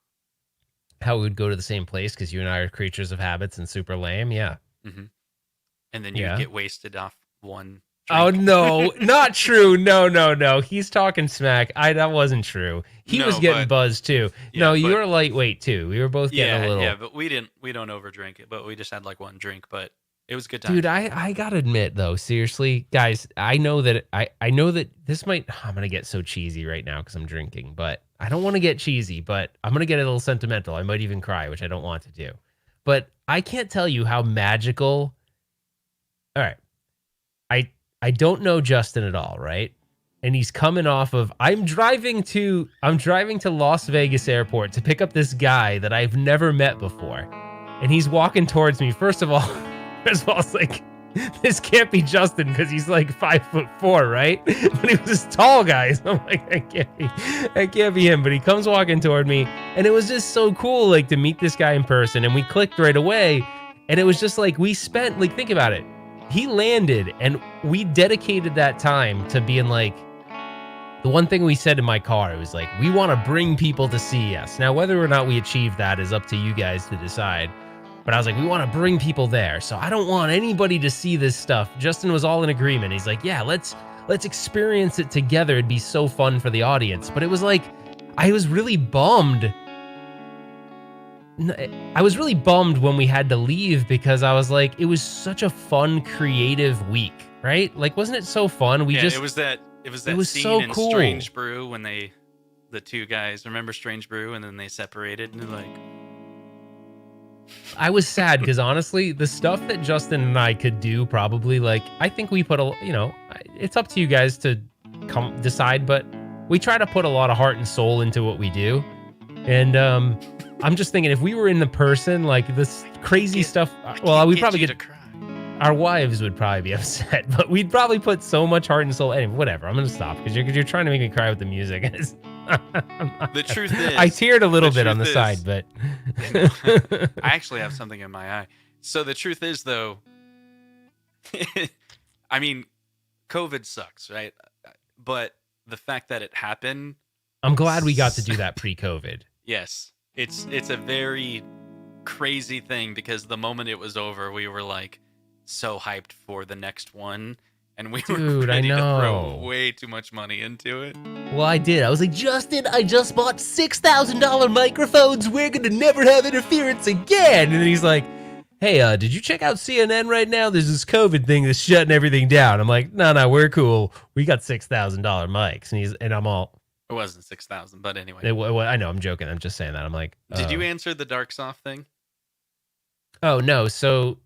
How we would go to the same place because you and I are creatures of habits and super lame? Yeah. Mm-hmm. And then you get wasted off one drink. Oh, no. Not true. No. He's talking smack. That wasn't true. He was getting buzzed too. Yeah, you were lightweight too. We were both getting a little. Yeah, but we don't overdrink it, but we just had like one drink. But It was a good time. Dude, I gotta admit though, seriously, guys, I know that this might I'm gonna get so cheesy right now because I'm drinking, but I don't want to get cheesy, but I'm gonna get a little sentimental. I might even cry, which I don't want to do. But I can't tell you how magical. All right. I don't know Justin at all, right? And he's coming off of I'm driving to Las Vegas airport to pick up this guy that I've never met before. And he's walking towards me. First of all, it's like this can't be Justin because he's like 5'4", right? But he was this tall guy. So I'm like, that can't be him. But he comes walking toward me, and it was just so cool, like to meet this guy in person. And we clicked right away. And it was just like we spent, like, think about it. He landed, and we dedicated that time to being like, the one thing we said in my car, it was like, we want to bring people to CES. Now, whether or not we achieve that is up to you guys to decide. But I was like, we want to bring people there. So I don't want anybody to see this stuff. Justin was all in agreement. He's like, yeah, let's experience it together. It'd be so fun for the audience. But it was like, I was really bummed. I was really bummed when we had to leave because I was like, it was such a fun, creative week, right? Like, wasn't it so fun? It was that scene so in cool. Strange Brew when the two guys, remember Strange Brew, and then they separated and they're like, I was sad because honestly, the stuff that Justin and I could do probably, like, I think we put it's up to you guys to decide, but we try to put a lot of heart and soul into what we do. And I'm just thinking if we were in the person, like this crazy stuff, well, we'd probably get our wives would probably be upset, but we'd probably put so much heart and soul. Anyway, whatever. I'm going to stop because you're trying to make me cry with the music. The truth is, I teared a little bit on the side, but I actually have something in my eye. So the truth is, though, I mean, COVID sucks, right? But the fact that it happened, I'm glad we got to do that pre-COVID. Yes, it's a very crazy thing because the moment it was over, we were like so hyped for the next one. And we were ready to throw way too much money into it. Well, I did. I was like, Justin, I just bought $6,000 microphones. We're going to never have interference again. And then he's like, hey, did you check out CNN right now? There's this COVID thing that's shutting everything down. I'm like, no, we're cool. We got $6,000 mics. And I'm all... It wasn't 6,000, but anyway. I know, I'm joking. I'm just saying that. I'm like... Did you answer the Darksoft thing? Oh, no. So...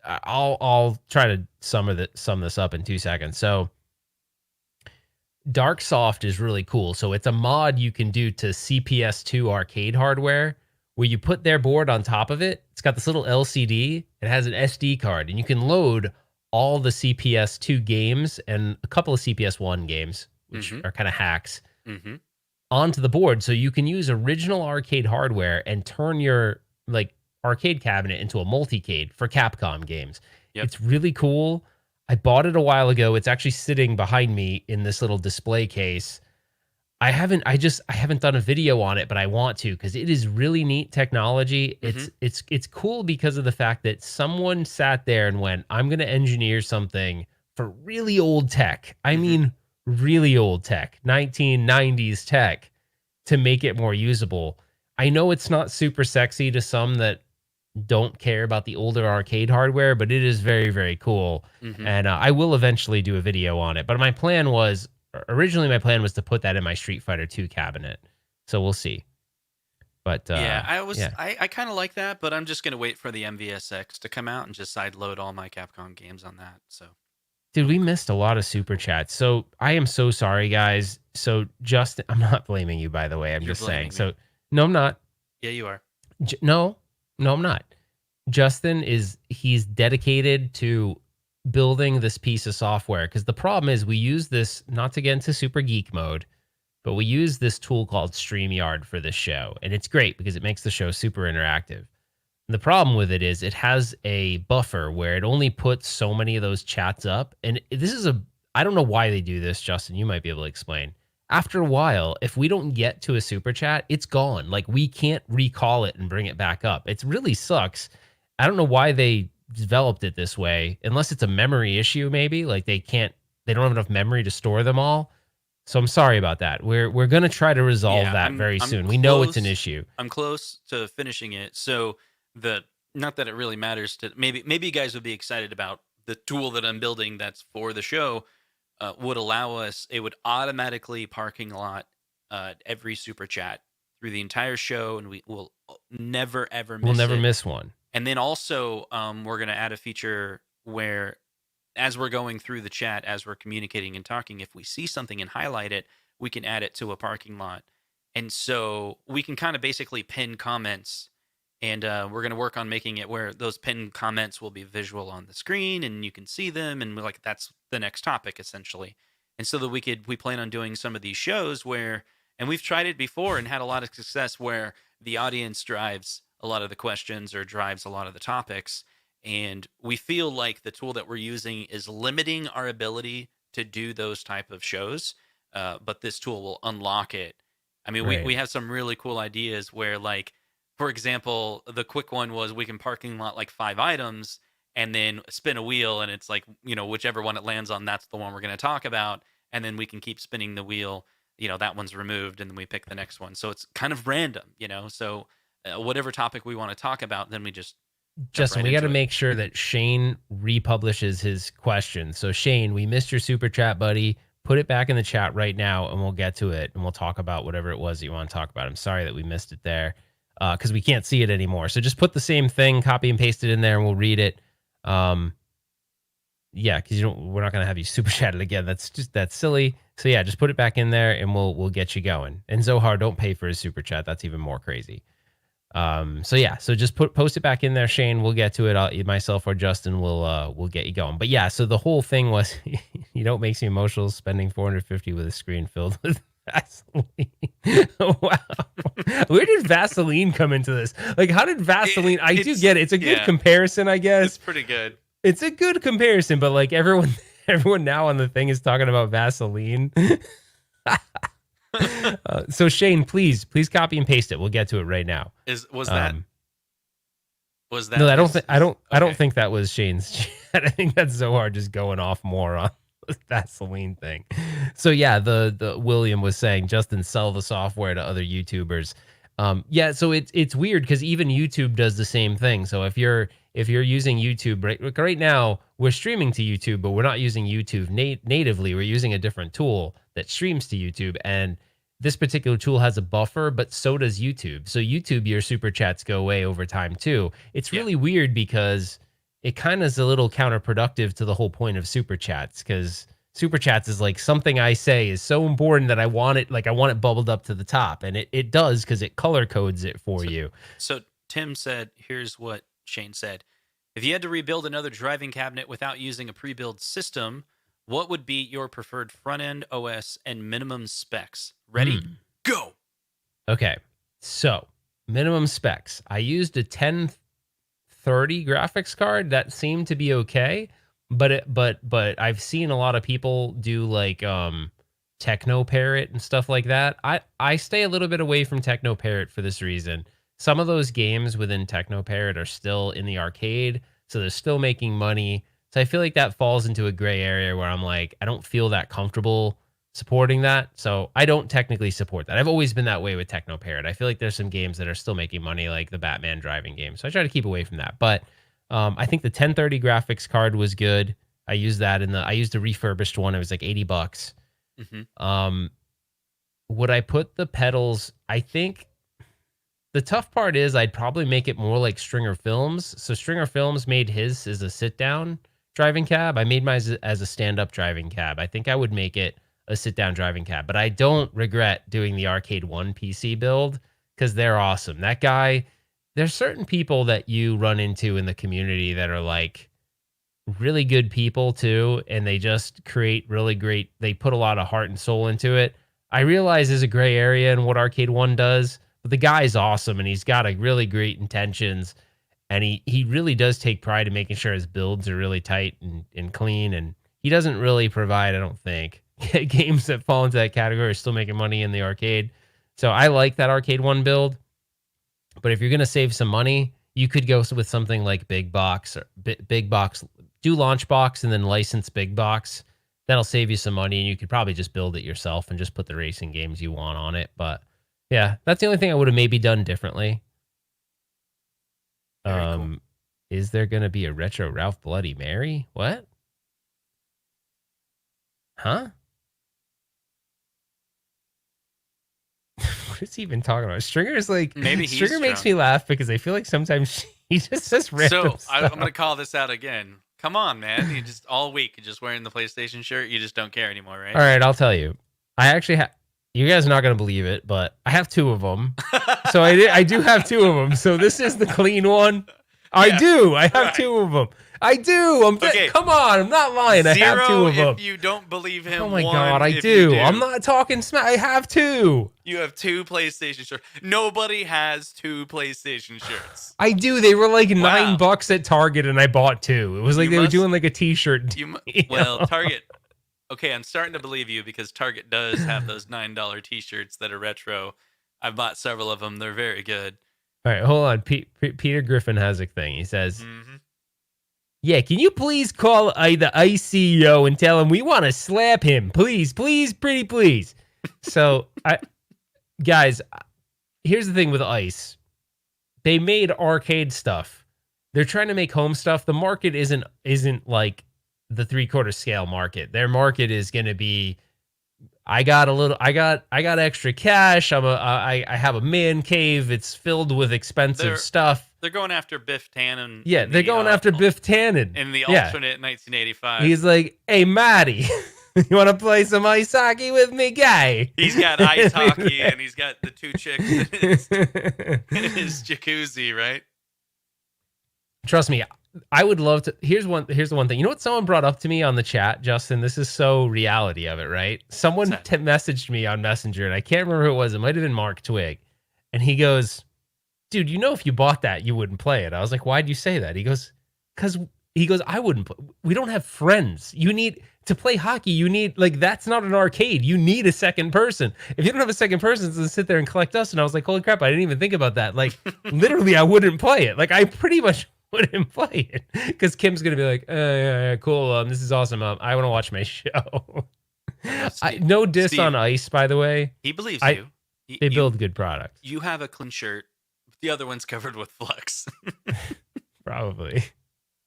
I'll try to sum this up in 2 seconds. So Darksoft is really cool. So it's a mod you can do to CPS2 arcade hardware where you put their board on top of it. It's got this little LCD. It has an SD card, and you can load all the CPS2 games and a couple of CPS1 games, which are kind of hacks, onto the board. So you can use original arcade hardware and turn your arcade cabinet into a multicade for Capcom games. Yep. It's really cool. I bought it a while ago. It's actually sitting behind me in this little display case. I haven't done a video on it, but I want to because it is really neat technology. It's cool because of the fact that someone sat there and went, I'm going to engineer something for really old tech. I mean, really old tech, 1990s tech, to make it more usable. I know it's not super sexy to some that don't care about the older arcade hardware, but it is very, very cool. And I will eventually do a video on it. But originally my plan was to put that in my Street Fighter 2 cabinet. So we'll see. But I kind of like that, but I'm just going to wait for the MVSX to come out and just sideload all my Capcom games on that. So, dude, we missed a lot of super chats. So I am so sorry, guys. So Justin, I'm not blaming you, by the way. I'm just saying. So no, I'm not. Yeah, you are. No, I'm not. Justin he's dedicated to building this piece of software because the problem is we use this, not to get into super geek mode, but we use this tool called StreamYard for this show. And it's great because it makes the show super interactive. The problem with it is it has a buffer where it only puts so many of those chats up. And I don't know why they do this, Justin. You might be able to explain. After a while, if we don't get to a super chat, it's gone. Like, we can't recall it and bring it back up. It really sucks. I don't know why they developed it this way, unless it's a memory issue, maybe. Like, they don't have enough memory to store them all. So I'm sorry about that. We're going to try to resolve that very soon. We know it's an issue. I'm close to finishing it. So the not that it really matters to maybe you guys would be excited about the tool that I'm building that's for the show would allow us it would automatically parking lot every super chat through the entire show and we will never ever We'll miss never it. miss one. And then also we're going to add a feature where as we're going through the chat as we're communicating and talking if we see something and highlight it we can add it to a parking lot. And so we can kind of basically pin comments and we're going to work on making it where those pinned comments will be visual on the screen and you can see them and we're like that's the next topic essentially. And so that we plan on doing some of these shows where and we've tried it before and had a lot of success where the audience drives a lot of the questions or drives a lot of the topics and we feel like the tool that we're using is limiting our ability to do those type of shows, but this tool will unlock it. I mean, Right. we have some really cool ideas where, like, for example, the quick one was we can parking lot like 5 items and then spin a wheel, and it's like, whichever one it lands on, that's the one we're going to talk about. And then we can keep spinning the wheel, that one's removed, and then we pick the next one. So it's kind of random. So whatever topic we want to talk about, then we just jump Justin, right we got to into it. make sure that Shane republishes his question. So Shane, we missed your super chat, buddy. Put it back in the chat right now and we'll get to it and we'll talk about whatever it was that you want to talk about. I'm sorry that we missed it there because we can't see it anymore. So just put the same thing, copy and paste it in there and we'll read it. Yeah, because we're not going to have you super chat it again. That's silly. So yeah, just put it back in there and we'll get you going. And Zohar, don't pay for his super chat. That's even more crazy. So yeah, so just post it back in there, Shane. We'll get to it. Myself or Justin will get you going. But yeah, so the whole thing was, it makes me emotional spending $450 with a screen filled with Vaseline. Wow, where did Vaseline come into this? Like, how did Vaseline? I do get it. It's a good comparison, I guess. It's pretty good. It's a good comparison, but like everyone now on the thing is talking about Vaseline. So Shane, please copy and paste it. We'll get to it right now. Was that No, I don't think that was Shane's chat. I think that's Zohar just going off more on the Vaseline thing. So yeah, the William was saying, Justin, sell the software to other YouTubers. Yeah, so it's weird because even YouTube does the same thing. So if you're using YouTube right now, we're streaming to YouTube, but we're not using YouTube natively. We're using a different tool that streams to YouTube, and this particular tool has a buffer, but so does YouTube. So YouTube, your super chats go away over time too. It's really weird because it kind of is a little counterproductive to the whole point of super chats, because super chats is like something I say is so important that I want it bubbled up to the top, and it does because it color codes it for you. So Tim said, here's what Shane said. If you had to rebuild another driving cabinet without using a pre-built system, what would be your preferred front-end OS and minimum specs? Ready? Go! Okay, so minimum specs. I used a 1030 graphics card that seemed to be okay, but I've seen a lot of people do like Techno Parrot and stuff like that. I stay a little bit away from Techno Parrot for this reason. Some of those games within Techno Parrot are still in the arcade, so they're still making money. So I feel like that falls into a gray area where I'm like, I don't feel that comfortable supporting that. So I don't technically support that. I've always been that way with Techno Parrot. I feel like there's some games that are still making money, like the Batman driving game. So I try to keep away from that. But I think the 1030 graphics card was good. I used that I used a refurbished one. It was like $80. Mm-hmm. Would I put the pedals? I think the tough part is I'd probably make it more like Stringer Films. So Stringer Films made his as a sit-down driving cab. I made mine as a stand-up driving cab. I think I would make it a sit-down driving cab, but I don't regret doing the Arcade1 PC build because they're awesome. That guy, there's certain people that you run into in the community that are like really good people too, and they just create really great, they put a lot of heart and soul into it. I realize there's a gray area in what Arcade1 does, but the guy's awesome and he's got a really great intentions, and he really does take pride in making sure his builds are really tight and clean, and he doesn't really provide, I don't think, games that fall into that category are still making money in the arcade. So I like that Arcade1 build, but if you're going to save some money, you could go with something like Big Box, or Big Box, do Launch Box and then license Big Box. That'll save you some money, and you could probably just build it yourself and just put the racing games you want on it. But yeah, that's the only thing I would have maybe done differently. Very cool. Is there gonna be a retro Ralph Bloody Mary? What? Huh? What is he even talking about? Stringer's like Maybe he's Stringer makes drunk. me laugh because I feel like sometimes he just says random So I'm stuff. gonna call this out again. Come on, man! You just all week you're just wearing the PlayStation shirt. You just don't care anymore, right? All right, I'll tell you. I actually have. You guys are not gonna believe it, but I have two of them. So I do have two of them. So this is the clean one. I Yeah, do. I have right. two of them. I do. Okay. Come on. I'm not lying. I have two Zero of them. if you don't believe him. Oh my one god, I if do. you do. I'm not talking smack. I have two. You have two PlayStation shirts. Nobody has two PlayStation shirts. I do. They were like Wow. $9 at Target, and I bought two. It was like You they were must- doing like a T-shirt. Well, Target. Okay, I'm starting to believe you because Target does have those $9 T-shirts that are retro. I've bought several of them. They're very good. All right, hold on. Peter Griffin has a thing. He says, Mm-hmm. "Yeah, can you please call the ICE CEO and tell him we want to slap him, please, pretty please." So, guys, here's the thing with ICE. They made arcade stuff. They're trying to make home stuff. The market isn't like the 3/4 scale market. Their market is going to be, I got extra cash. I have a man cave. It's filled with expensive stuff. They're going after Biff Tannen. Yeah, they're going after Biff Tannen. In the alternate 1985. He's like, "Hey, Maddie, you want to play some ice hockey with me, guy?" He's got ice hockey and he's got the two chicks in his jacuzzi, right? Trust me, I would love to. Here's the one thing. You know what someone brought up to me on the chat, Justin? This is so reality of it, right? Someone messaged me on Messenger, and I can't remember who it was. It might have been Mark Twig. And he goes, "Dude, you know if you bought that, you wouldn't play it." I was like, "Why'd you say that?" He goes, "I wouldn't play. We don't have friends. You need to play hockey. You need, like, that's not an arcade. You need a second person. If you don't have a second person, then sit there and collect us." And I was like, "Holy crap, I didn't even think about that." Like, literally, I wouldn't play it. Like, I pretty much wouldn't play it because Kim's gonna be like, yeah, cool. This is awesome. I want to watch my show." No diss on Ice, by the way. He believes you. They build good products. You have a clean shirt. The other one's covered with flux. Probably.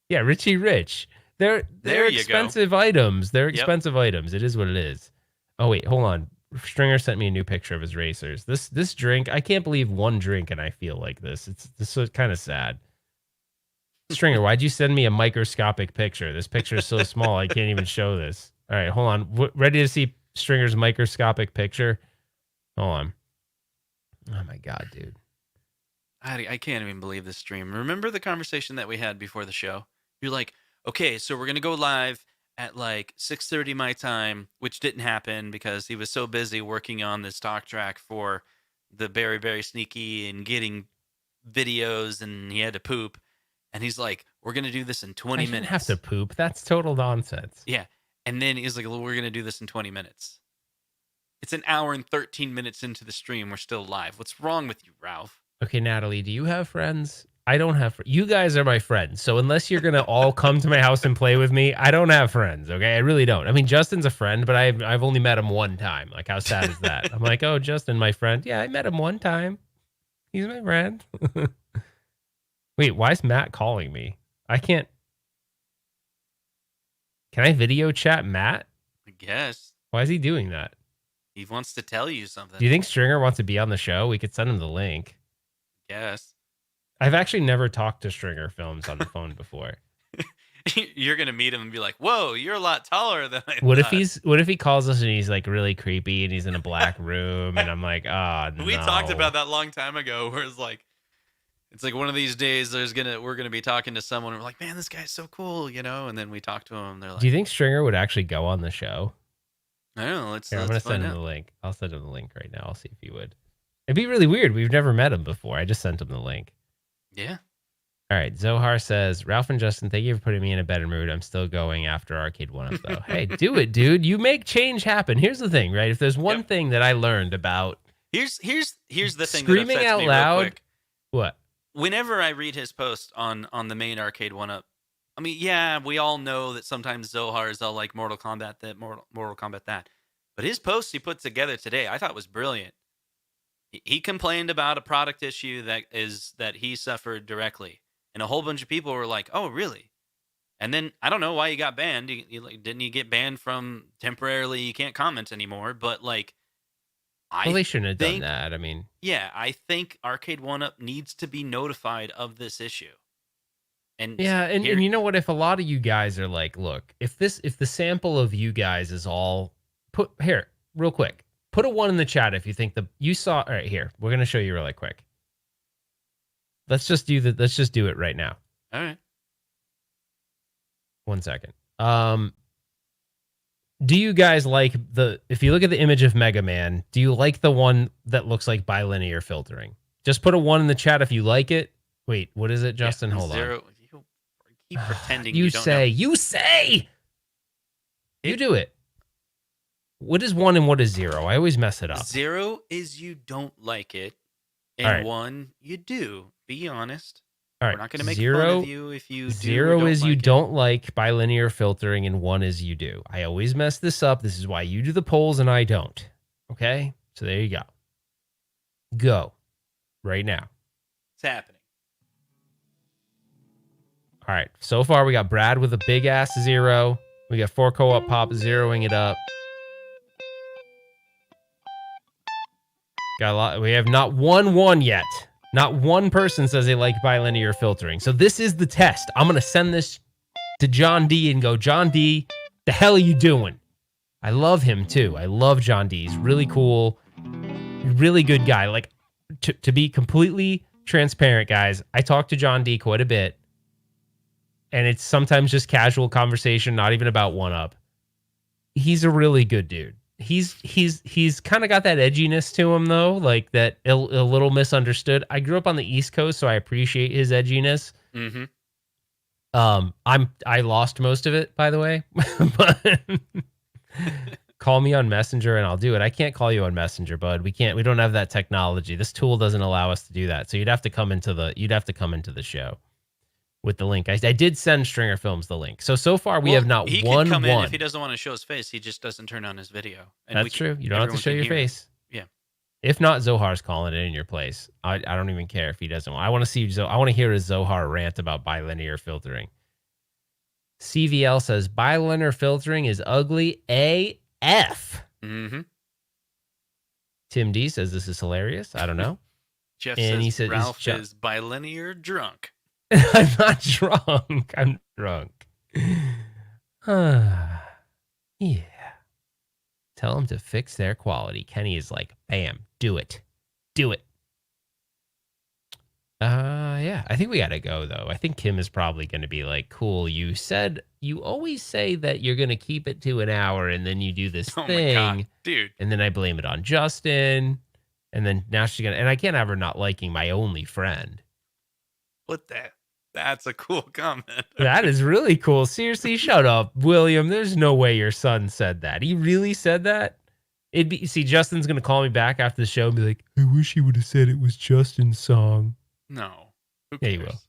Yeah, Richie Rich. They're There you expensive items. They're expensive items. It is what it is. Oh wait, hold on. Stringer sent me a new picture of his racers. This drink, I can't believe one drink and I feel like this. This is kind of sad. Stringer, why'd you send me a microscopic picture? This picture is so small I can't even show this. All right, hold on. Ready to see Stringer's microscopic picture? Hold on. Oh my god, dude. I can't even believe this stream. Remember the conversation that we had before the show? You're like, okay, so we're going to go live at like 6:30 my time, which didn't happen because he was so busy working on this talk track for the Very, Very Sneaky and getting videos, and he had to poop. And he's like, we're going to do this in 20 minutes. I have to poop. That's total nonsense. Yeah. And then he's like, well, we're going to do this in 20 minutes. It's an hour and 13 minutes into the stream. We're still live. What's wrong with you, Ralph? Okay, Natalie, do you have friends? I don't have you guys are my friends. So unless you're going to all come to my house and play with me, I don't have friends, okay? I really don't. I mean, Justin's a friend, but I've only met him one time. Like, how sad is that? I'm like, "Oh, Justin, my friend." Yeah, I met him one time. He's my friend. Wait, why is Matt calling me? I can't. Can I video chat Matt? I guess. Why is he doing that? He wants to tell you something. Do you think Stringer wants to be on the show? We could send him the link. Yes. I've actually never talked to Stringer Films on the phone before. You're gonna meet him and be like, "Whoa, you're a lot taller than I What thought." if he calls us and he's like really creepy and he's in a black room and I'm like, "Oh no." We talked about that a long time ago, where it's like one of these days we're gonna be talking to someone and we're like, "Man, this guy's so cool," and then we talk to him and they're like, Do you think Stringer would actually go on the show? I don't know, let's Here, I'm gonna find send him out. the link. I'll send him the link right now. I'll see if he would. It'd be really weird. We've never met him before. I just sent him the link. Yeah. All right. Zohar says, "Ralph and Justin, thank you for putting me in a better mood. I'm still going after Arcade1Up though." Hey, do it, dude. You make change happen. Here's the thing, right? If there's one thing that I learned about Here's the thing screaming that upsets out me loud. real quick. What? Whenever I read his post on the main Arcade1Up, I mean, yeah, we all know that sometimes Zohar is all like Mortal Kombat that. But his post he put together today, I thought was brilliant. He complained about a product issue that he suffered directly. and a whole bunch of people were like, "Oh, really?" And then I don't know why you got banned. Didn't you get banned from temporarily? You can't comment anymore. But like, Well, I they shouldn't have done think, that. I mean, yeah, I think Arcade1Up needs to be notified of this issue. And yeah, and here, you know what? If a lot of you guys are like, look, if the sample of you guys is all put here, real quick, put a 1 in the chat if you think you saw. All right, here, we're gonna show you really quick. Let's just do it right now. all right, 1 second. Do you guys like if you look at the image of Mega Man, do you like the one that looks like bilinear filtering? Just put a 1 in the chat if you like it. Wait, what is it, Justin? yeah, Hold on. zero. You keep pretending You don't say, know. you say, you do it. What is 1 and what is 0? I always mess it up. 0 is you don't like it, and All right. 1 you do. Be honest. All We're right, not going to make 0, fun of you if you do. 0 or don't is like you it. don't like bilinear filtering, and 1 is you do. I always mess this up. This is why you do the polls and I don't. Okay, so there you go. Go right now. It's happening. All right, so far we got Brad with a big ass 0. We got 4 co-op pop zeroing it up. Got a lot. We have not 1 yet. Not one person says they like bilinear filtering. So this is the test. I'm going to send this to John D and go, John D, the hell are you doing? I love him too. I love John D. He's really cool. Really good guy. Like, to be completely transparent, guys, I talk to John D quite a bit. And it's sometimes just casual conversation, not even about 1-up. He's a really good dude. He's kind of got that edginess to him though, like that a little misunderstood. I grew up on the East Coast, so I appreciate his edginess. Mm-hmm. I lost most of it, by the way. But call me on Messenger and I'll do it. I can't call you on Messenger, bud. We don't have that technology. This tool doesn't allow us to do that. So you'd have to come into the show with the link. I did send Stringer Films the link. So far we have not he won can come one. in if he doesn't want to show his face. He just doesn't turn on his video. And That's true. You don't have to show your face. Yeah. If not, Zohar's calling it in your place. I don't even care if he doesn't. I want to see I want to hear a Zohar rant about bilinear filtering. CVL says bilinear filtering is ugly AF. Mm-hmm. Tim D says this is hilarious. I don't know. Jeff And says he said, Ralph is bilinear drunk. I'm not drunk. I'm drunk. Yeah. Tell them to fix their quality. Kenny is like, bam, do it. Do it. Yeah, I think we got to go, though. I think Kim is probably going to be like, cool, you always say that you're going to keep it to an hour, and then you do this Oh thing. my God, dude. And then I blame it on Justin. And then now she's going to, and I can't have her not liking my only friend. What the? That's a cool comment. That is really cool. Seriously, shut up, William. There's no way your son said that. He really said that? Justin's going to call me back after the show and be like, I wish he would have said it was Justin's song. No. Who Yeah, cares? he will.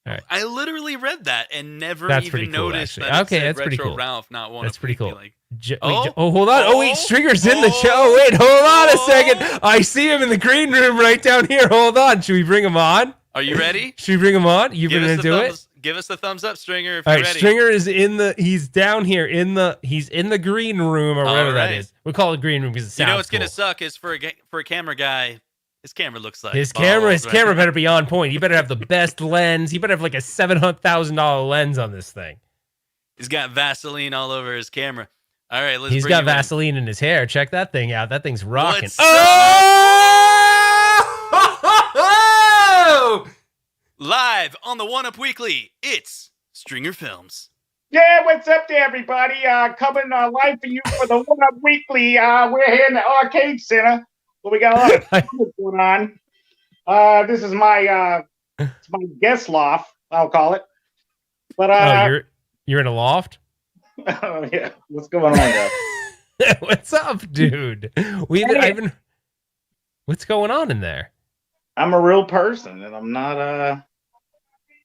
All right. I literally read that and never That's even pretty cool, noticed actually. that it Okay, said that's pretty Retro cool. Ralph, not one. That's pretty cool. Like, Wait, oh, hold on. Oh, wait, Stringer's in the show. Wait, hold on a second. I see him in the green room right down here. Hold on. Should we bring him on? are you ready? Should we bring him on? You Give going us to the do thumbs, Give us the thumbs up, Stringer, if All you're right, ready. Stringer is he's down here he's in the green room or whatever that right. is. We call it green room because it sounds You know what's cool. gonna suck is for a camera guy. His camera looks like His balls, camera right? better be on point. He better have the best lens. He better have like a $700,000 lens on this thing. He's got Vaseline all over his camera. All right, let's. He's bring got him in. Vaseline in his hair. Check that thing out. That thing's rocking. What's Oh! Live on the 1-Up Weekly. It's Stringer Films. Yeah, what's up to everybody? Coming live for you for the 1-Up Weekly. We're here in the Arcade Center. Well, we got a lot of stuff going on. This is my it's my guest loft, I'll call it. But you're in a loft? oh, yeah, what's going on there? What's up, dude? What's going on in there? I'm a real person, and I'm not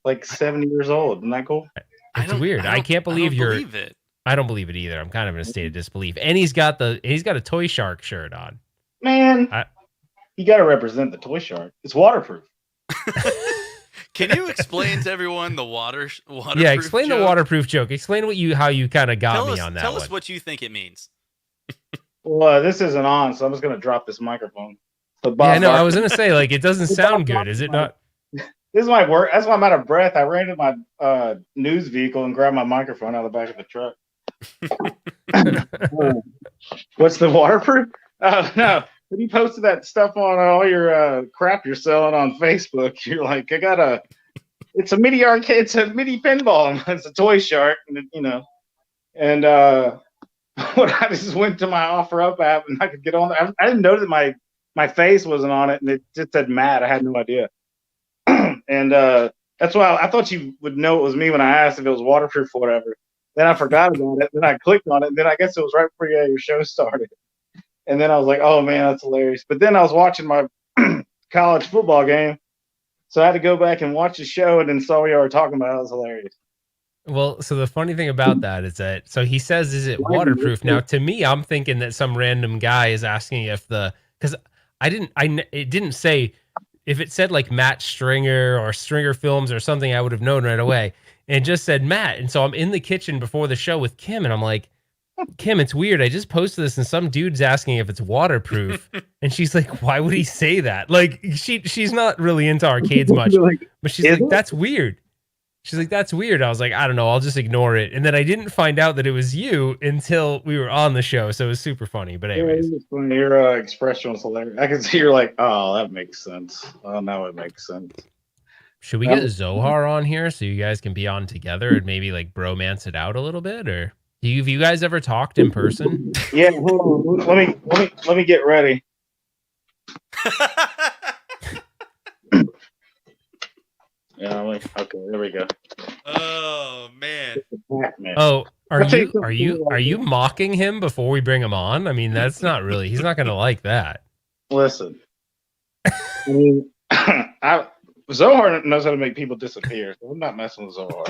like 70 years old. Isn't that cool? It's weird. I can't believe believe it. I don't believe it either. I'm kind of in a state of disbelief. And he's got a Toy Shark shirt on. Man, you got to represent the Toy Shark. It's waterproof. Can you explain to everyone the waterproof Yeah, explain joke? the waterproof joke. Explain how you kind of got Tell me us, on that tell one. us what you think it means. Well, this isn't on, so I'm just gonna drop this microphone. So Yeah, Bob no, I Barker- was gonna say like it doesn't sound good. Is it not? This is my work. That's why I'm out of breath. I ran to my news vehicle and grabbed my microphone out of the back of the truck. What's the waterproof? No. When you posted that stuff on all your crap you're selling on Facebook, you're like, it's a mini arcade, it's a mini pinball, it's a toy shark, and when I just went to my OfferUp app and I could get on there, I didn't know that my face wasn't on it, and it just said Matt. I had no idea. And that's why I thought you would know it was me when I asked if it was waterproof or whatever. Then I forgot about it. Then I clicked on it. And then I guess it was right before your show started. And then I was like, oh, man, that's hilarious. But then I was watching my college football game. So I had to go back and watch the show and then saw what you were talking about. It was hilarious. Well, so the funny thing about that is that, so he says, is it waterproof? Now, to me, I'm thinking that some random guy is asking if because it didn't say, if it said like Matt Stringer or Stringer Films or something, I would have known right away. And it just said Matt. And so I'm in the kitchen before the show with Kim and I'm like, Kim, it's weird. I just posted this and some dude's asking if it's waterproof. And she's like, why would he say that? Like she's not really into arcades much, but she's like, that's weird. She's like, that's weird. I was like, I don't know. I'll just ignore it. And then I didn't find out that it was you until we were on the show. So it was super funny. But anyways. Your expression was hilarious. I can see you're like, oh, that makes sense. Oh, now it makes sense. Should we get Zohar on here so you guys can be on together and maybe like bromance it out a little bit? Or have you guys ever talked in person? Yeah, hold on. Let me get ready. Yeah, okay, there we go. Oh man. Pac-Man. Oh, are you mocking him before we bring him on? I mean, that's not really. He's not going to like that. Listen, I mean, Zohar knows how to make people disappear, so I'm not messing with Zohar.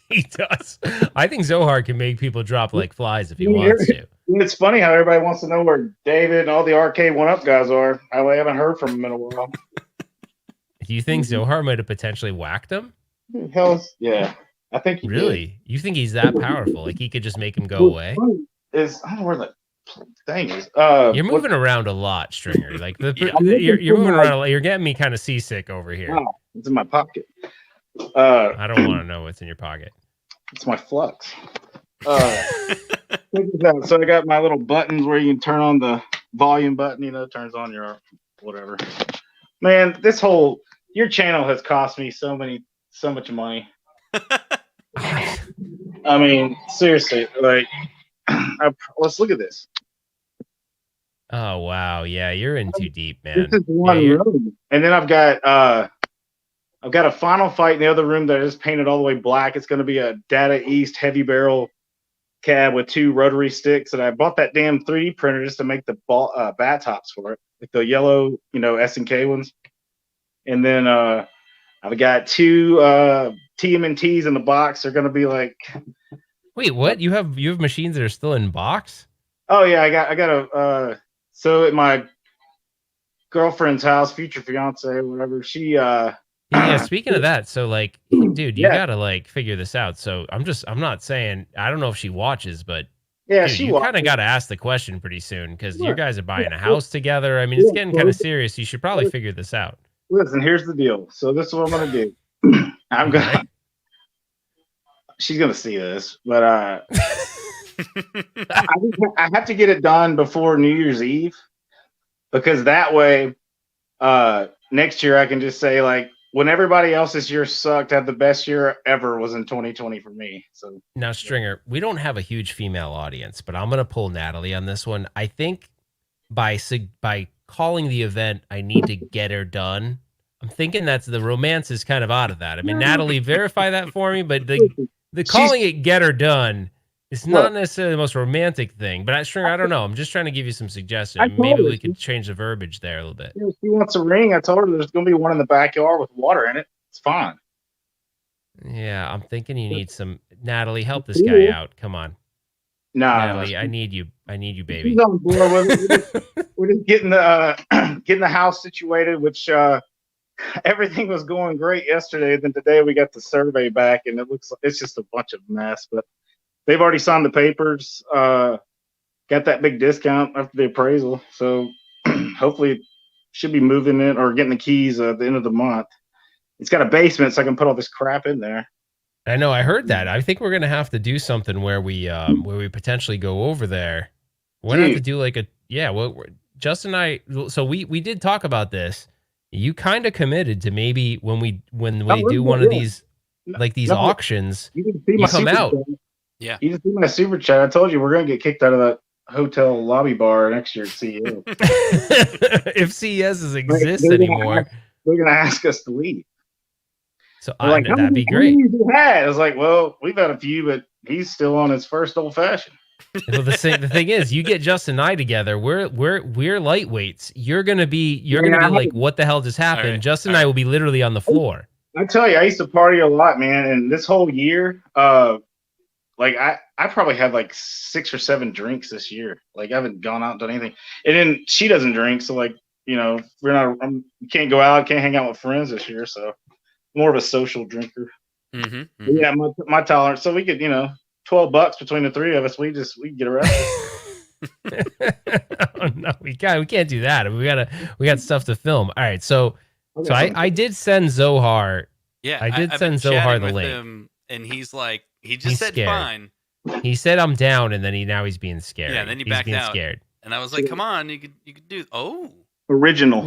He does. I think Zohar can make people drop like flies if he wants to. It's funny how everybody wants to know where David and all the Arcade1Up guys are. I haven't heard from them in a while. Do you think Zohar might have potentially whacked him? Yeah. I think he really? did. You think he's that powerful? Like he could just make him go away? I don't know where the thing is. You're moving around a lot, Stringer. Like you're moving around a lot. You're getting me kind of seasick over here. Oh, it's in my pocket. I don't want to know what's in your pocket. It's my flux. Check this out. So I got my little buttons where you can turn on the volume button, turns on your whatever. Man, your channel has cost me so much money. I mean, seriously, like, let's look at this. Oh wow, yeah, you're in too deep, man. This is one room, and then I've got a final fight in the other room that I just painted all the way black. It's going to be a Data East heavy barrel cab with 2 rotary sticks, and I bought that damn 3D printer just to make the bat tops for it, like the yellow, S&K ones. And then I've got 2 TMNTs in the box. They're going to be like. Wait, what? You have machines that are still in box? Oh yeah, I got a. So at my girlfriend's house, future fiance, whatever, she. Yeah, speaking of that, so like, dude, you gotta like figure this out. So I'm not saying, I don't know if she watches, but yeah, dude, you kind of got to ask the question pretty soon because you guys are buying a house together. I mean, it's getting kind of serious. You should probably figure this out. Listen, here's the deal. So this is what I'm gonna do. She's gonna see this, but I have to get it done before New Year's Eve because that way, next year I can just say like, when everybody else's year sucked, I had the best year ever was in 2020 for me. So now, Stringer, we don't have a huge female audience, but I'm gonna pull Natalie on this one. I think by calling the event, I need to get her done. I'm thinking that's the romance is kind of out of that. I mean, Natalie, verify that for me, but the calling it get her done is not necessarily the most romantic thing. But Stringer, I don't know. I'm just trying to give you some suggestions. Maybe we could change the verbiage there a little bit. If she wants a ring, I told her there's going to be one in the backyard with water in it. It's fine. Yeah, I'm thinking you need some. Natalie, help this guy out. Come on. No, Natalie, I need you, baby. She's on board with it. We're just getting the house situated, which because everything was going great yesterday. Then today we got the survey back, and it looks like it's just a bunch of mess. But they've already signed the papers. Got that big discount after the appraisal, so hopefully should be moving in or getting the keys at the end of the month. It's got a basement, so I can put all this crap in there. I know. I heard that. I think we're gonna have to do something where we potentially go over there. We're gonna have to do like a Well, Justin and I. So we did talk about this. You kind of committed to maybe when we do one of these like these auctions, you come out. Chat. Yeah, you just see my super chat. I told you we're gonna get kicked out of that hotel lobby bar next year at CES. If CES exists anymore, they're gonna ask us to leave. So that'd be great. I was like, well, we've had a few, but he's still on his first old fashioned. Well, the thing is, you get Justin and I together. We're lightweights. You're gonna be like, what the hell just happened? Right, Justin and I will be literally on the floor. I tell you, I used to party a lot, man, and this whole year, like I probably had like 6 or 7 drinks this year. Like I haven't gone out and done anything. And then she doesn't drink, so like can't go out, can't hang out with friends this year. So more of a social drinker. Mm-hmm. Yeah, my tolerance. So we could, $12 between the three of us. We can get arrested. Oh, no, we can't do that. We got stuff to film. All right, so I did send Zohar. Yeah, I did send Zohar the link, him, and he's like, he just said scared. Fine. He said I'm down, and then he's being scared. Yeah, and then he's backed out. Scared. And I was like, come on, you could do. Oh, original.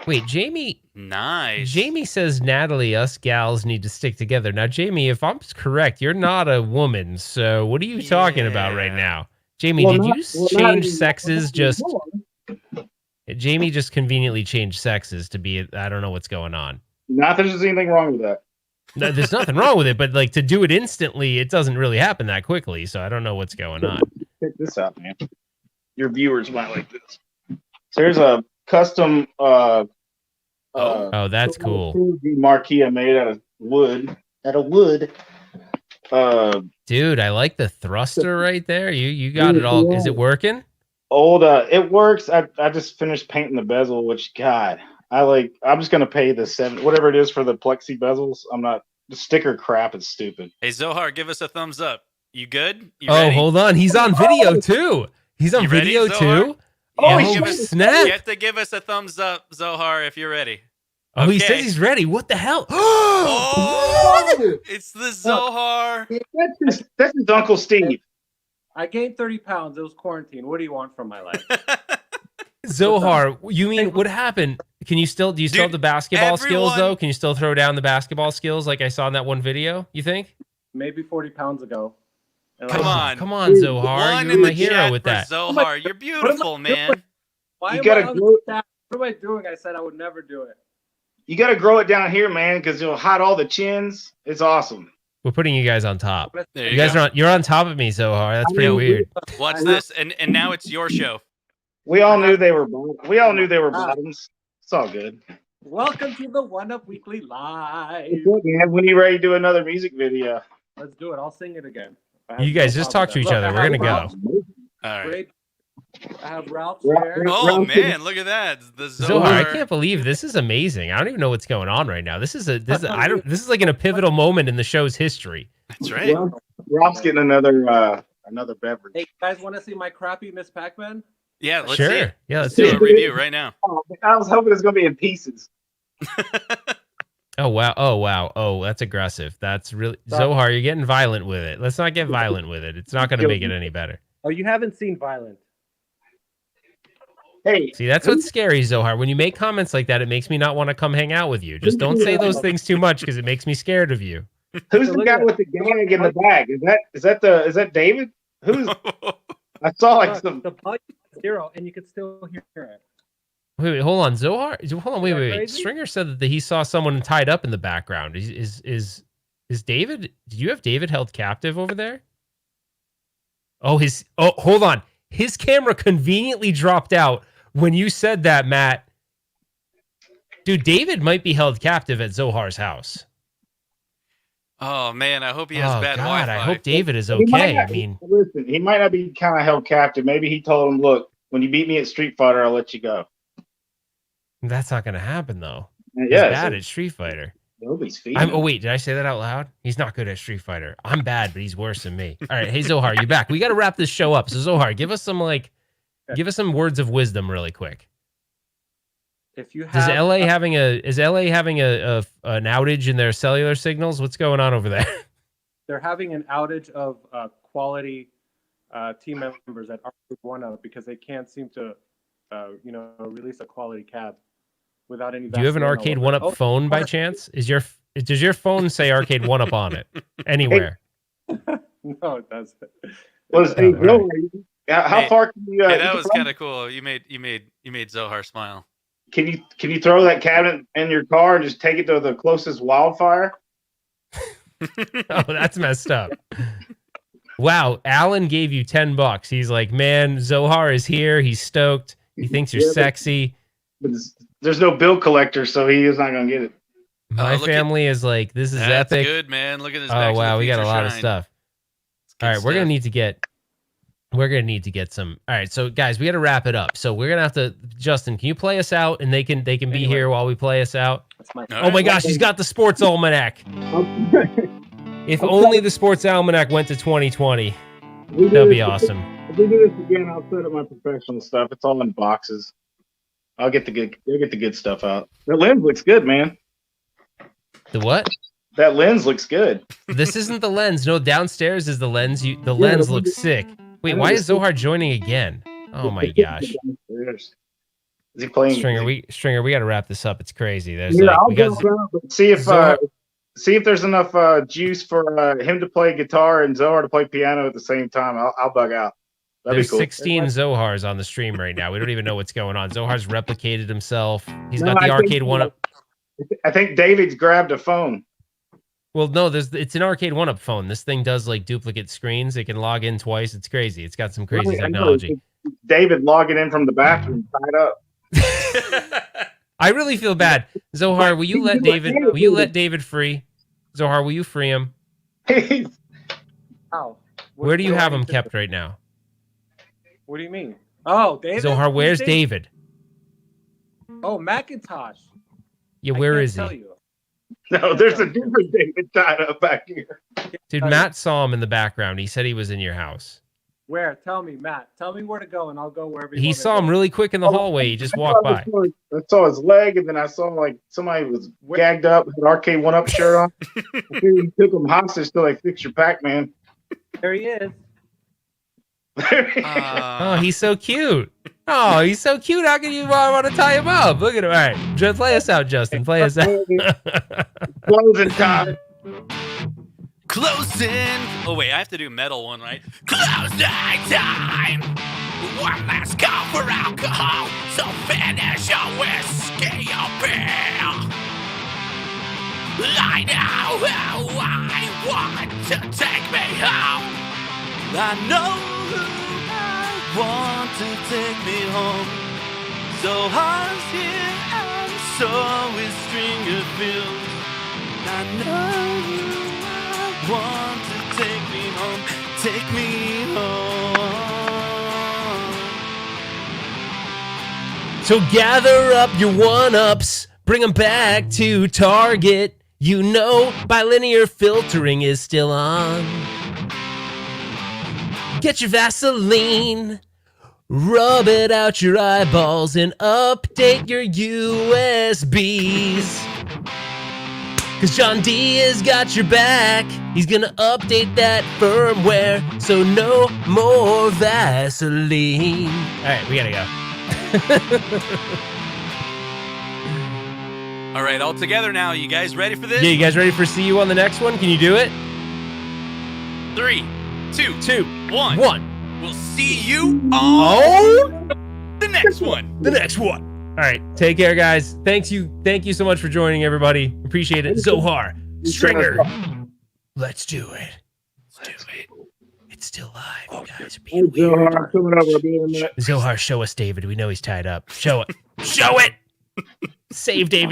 Wait, Jamie. Nice. Jamie says, Natalie, us gals need to stick together. Now, Jamie, if I'm correct, you're not a woman. So what are you talking about right now? Jamie, did you change sexes just... Jamie just conveniently changed sexes to be... I don't know what's going on. Not that there's anything wrong with that. No, there's nothing wrong with it, but like to do it instantly, it doesn't really happen that quickly. So I don't know what's going on. Check this out, man. Your viewers might like this. So here's a custom that's cool. Marquee I made out of wood. Dude, I like the thruster right there. You got it all. Is it working? It works. I just finished painting the bezel, which God, I'm just gonna pay the $7 whatever it is for the plexi bezels. The sticker crap is stupid. Hey Zohar, give us a thumbs up. You good? You ready? Hold on. He's on video too. He's on video too. Oh, snap! You have to give us a thumbs up, Zohar, if you're ready. Oh, okay. He says he's ready. What the hell? Oh, it's the Zohar. That's his Uncle Steve. I gained 30 pounds. It was quarantine. What do you want from my life? Zohar, you mean what happened? Do you still have the basketball skills though? Can you still throw down the basketball skills like I saw in that one video? You think? Maybe 40 pounds ago. Come on, Zohar. You're my hero with that. Zohar, you're beautiful, man. What am I doing? I said I would never do it. You got to grow it down here, man, because you'll hide all the chins. It's awesome. We're putting you guys on top. You guys you're on top of me, Zohar. That's pretty weird. Watch this, and now it's your show. We all knew they were bottoms. It's all good. Welcome to the 1UP Weekly Live. Man, when you ready to do another music video? Let's do it. I'll sing it again. You guys just talk to each other. We're gonna go. All right. I have Ralph's hair. Oh man, look at that. The Zohar, I can't believe this is amazing. I don't even know what's going on right now. This is like in a pivotal moment in the show's history. That's right. Ralph's getting another beverage. Hey, you guys want to see my crappy Miss Pac-Man? Yeah, let's see it. Yeah, let's do a review right now. Oh, I was hoping it's gonna be in pieces. Oh wow! Oh, that's aggressive. That's really Zohar. You're getting violent with it. Let's not get violent with it. It's not going to make it any better. Oh, you haven't seen Violent. Hey, see, that's what's scary, Zohar. When you make comments like that, it makes me not want to come hang out with you. Just don't say those things too much because it makes me scared of you. Who's the guy with the gag in the bag? Is that David? Who's? I saw like some the volume is 0, and you can still hear it. Wait, hold on, Zohar. Hold on, wait. Stringer said that he saw someone tied up in the background. Is David? Did you have David held captive over there? Hold on. His camera conveniently dropped out when you said that, Matt. Dude, David might be held captive at Zohar's house. Oh man, I hope he has bad Wi-Fi. I hope David is okay. Listen, he might not be kind of held captive. Maybe he told him, "Look, when you beat me at Street Fighter, I'll let you go." That's not going to happen, though. He's Yeah, bad at Street Fighter. nobody's feeding. Oh wait, did I say that out loud? He's not good at Street Fighter. I'm bad, but he's worse than me. All right, hey Zohar, you back? We got to wrap this show up. So Zohar, give us some words of wisdom, really quick. If you have, Is LA having an outage in their cellular signals? What's going on over there? they're having an outage of quality team members at Arcade1Up because they can't seem to, release a quality cab without any. Do you have an Arcade1Up phone by chance? Does your phone say Arcade1Up on it anywhere? No, it doesn't. How far can you? Hey, that was kind of cool. You made Zohar smile. Can you throw that cabinet in your car and just take it to the closest wildfire? Oh, that's messed up. Wow, Alan gave you $10. He's like, man, Zohar is here. He's stoked. He thinks you're sexy. But there's no bill collector, so he is not gonna get it. My family is like, this is That's epic. good, man. Look at this. Oh wow, we got a lot of stuff. All right, stuff. we're gonna need to get some. All right, so guys, we got to wrap it up. So we're gonna have to. Justin, can you play us out, and they can be here while we play us out. Oh my gosh, he's got the sports almanac. If only the sports almanac went to 2020, that'd be awesome. If we do this again, I'll set up my professional stuff. It's all in boxes. I'll get the good stuff out. The lens looks good, man. The what? That lens looks good. This isn't the lens. No, downstairs is the lens. The lens looks sick. Wait, why is Zohar joining again? Oh my gosh. Is he playing? Stringer, we got to wrap this up. It's crazy. There's see if there's enough juice for him to play guitar and Zohar to play piano at the same time. I'll bug out. There's 16 Zohars on the stream right now. We don't even know what's going on. Zohar's replicated himself. He's got the Arcade1Up. I think David's grabbed a phone. Well, no, it's an Arcade1Up phone. This thing does like duplicate screens. It can log in twice. It's crazy. It's got some crazy technology. David logging in from the bathroom, tied up. I really feel bad. Zohar, will you let David free? Zohar, will you free him? How? Where do you have him kept right now? What do you mean? Oh, David. Zohar, where's David? Oh, Macintosh. Yeah, where is he? No, there's a different David tied up back here. Dude, Matt saw him in the background. He said he was in your house. Where? Tell me, Matt. Tell me where to go, and I'll go wherever. He saw him really quick in the hallway. He just walked by. I saw his leg, and then I saw like somebody was gagged up, with an Arcade1Up shirt on. He took him hostage till they fixed your Pac-Man. There he is. Oh, he's so cute. Oh, he's so cute. How can you want to tie him up? Look at him. All right, play us out, Justin. Play us out. Closing time. Closing. Oh wait, I have to do metal one, right? Closing time. One last call for alcohol. So finish your whiskey or beer. I know who I want to take me home. I know who I want to take me home. So hard here and so is Stringer Field. I know who I want to take me home. Take me home. So gather up your one-ups, bring them back to Target. You know bilinear filtering is still on. Get your Vaseline, rub it out your eyeballs, and update your USBs. Cause John D has got your back. He's gonna update that firmware, so no more Vaseline. Alright, we gotta go. Alright, all together now. You guys ready for this? Yeah, you guys ready for see you on the next one? Can you do it? 3, 2, 1. We'll see you on the next one. The next one. All right. Take care, guys. Thank you so much for joining, everybody. Appreciate it. Zohar, Stringer. Let's do it. Let's do it. It's still live, you guys. Zohar, coming over. I'll be in a minute. Zohar, show us David. We know he's tied up. Show it. Show it. Save David.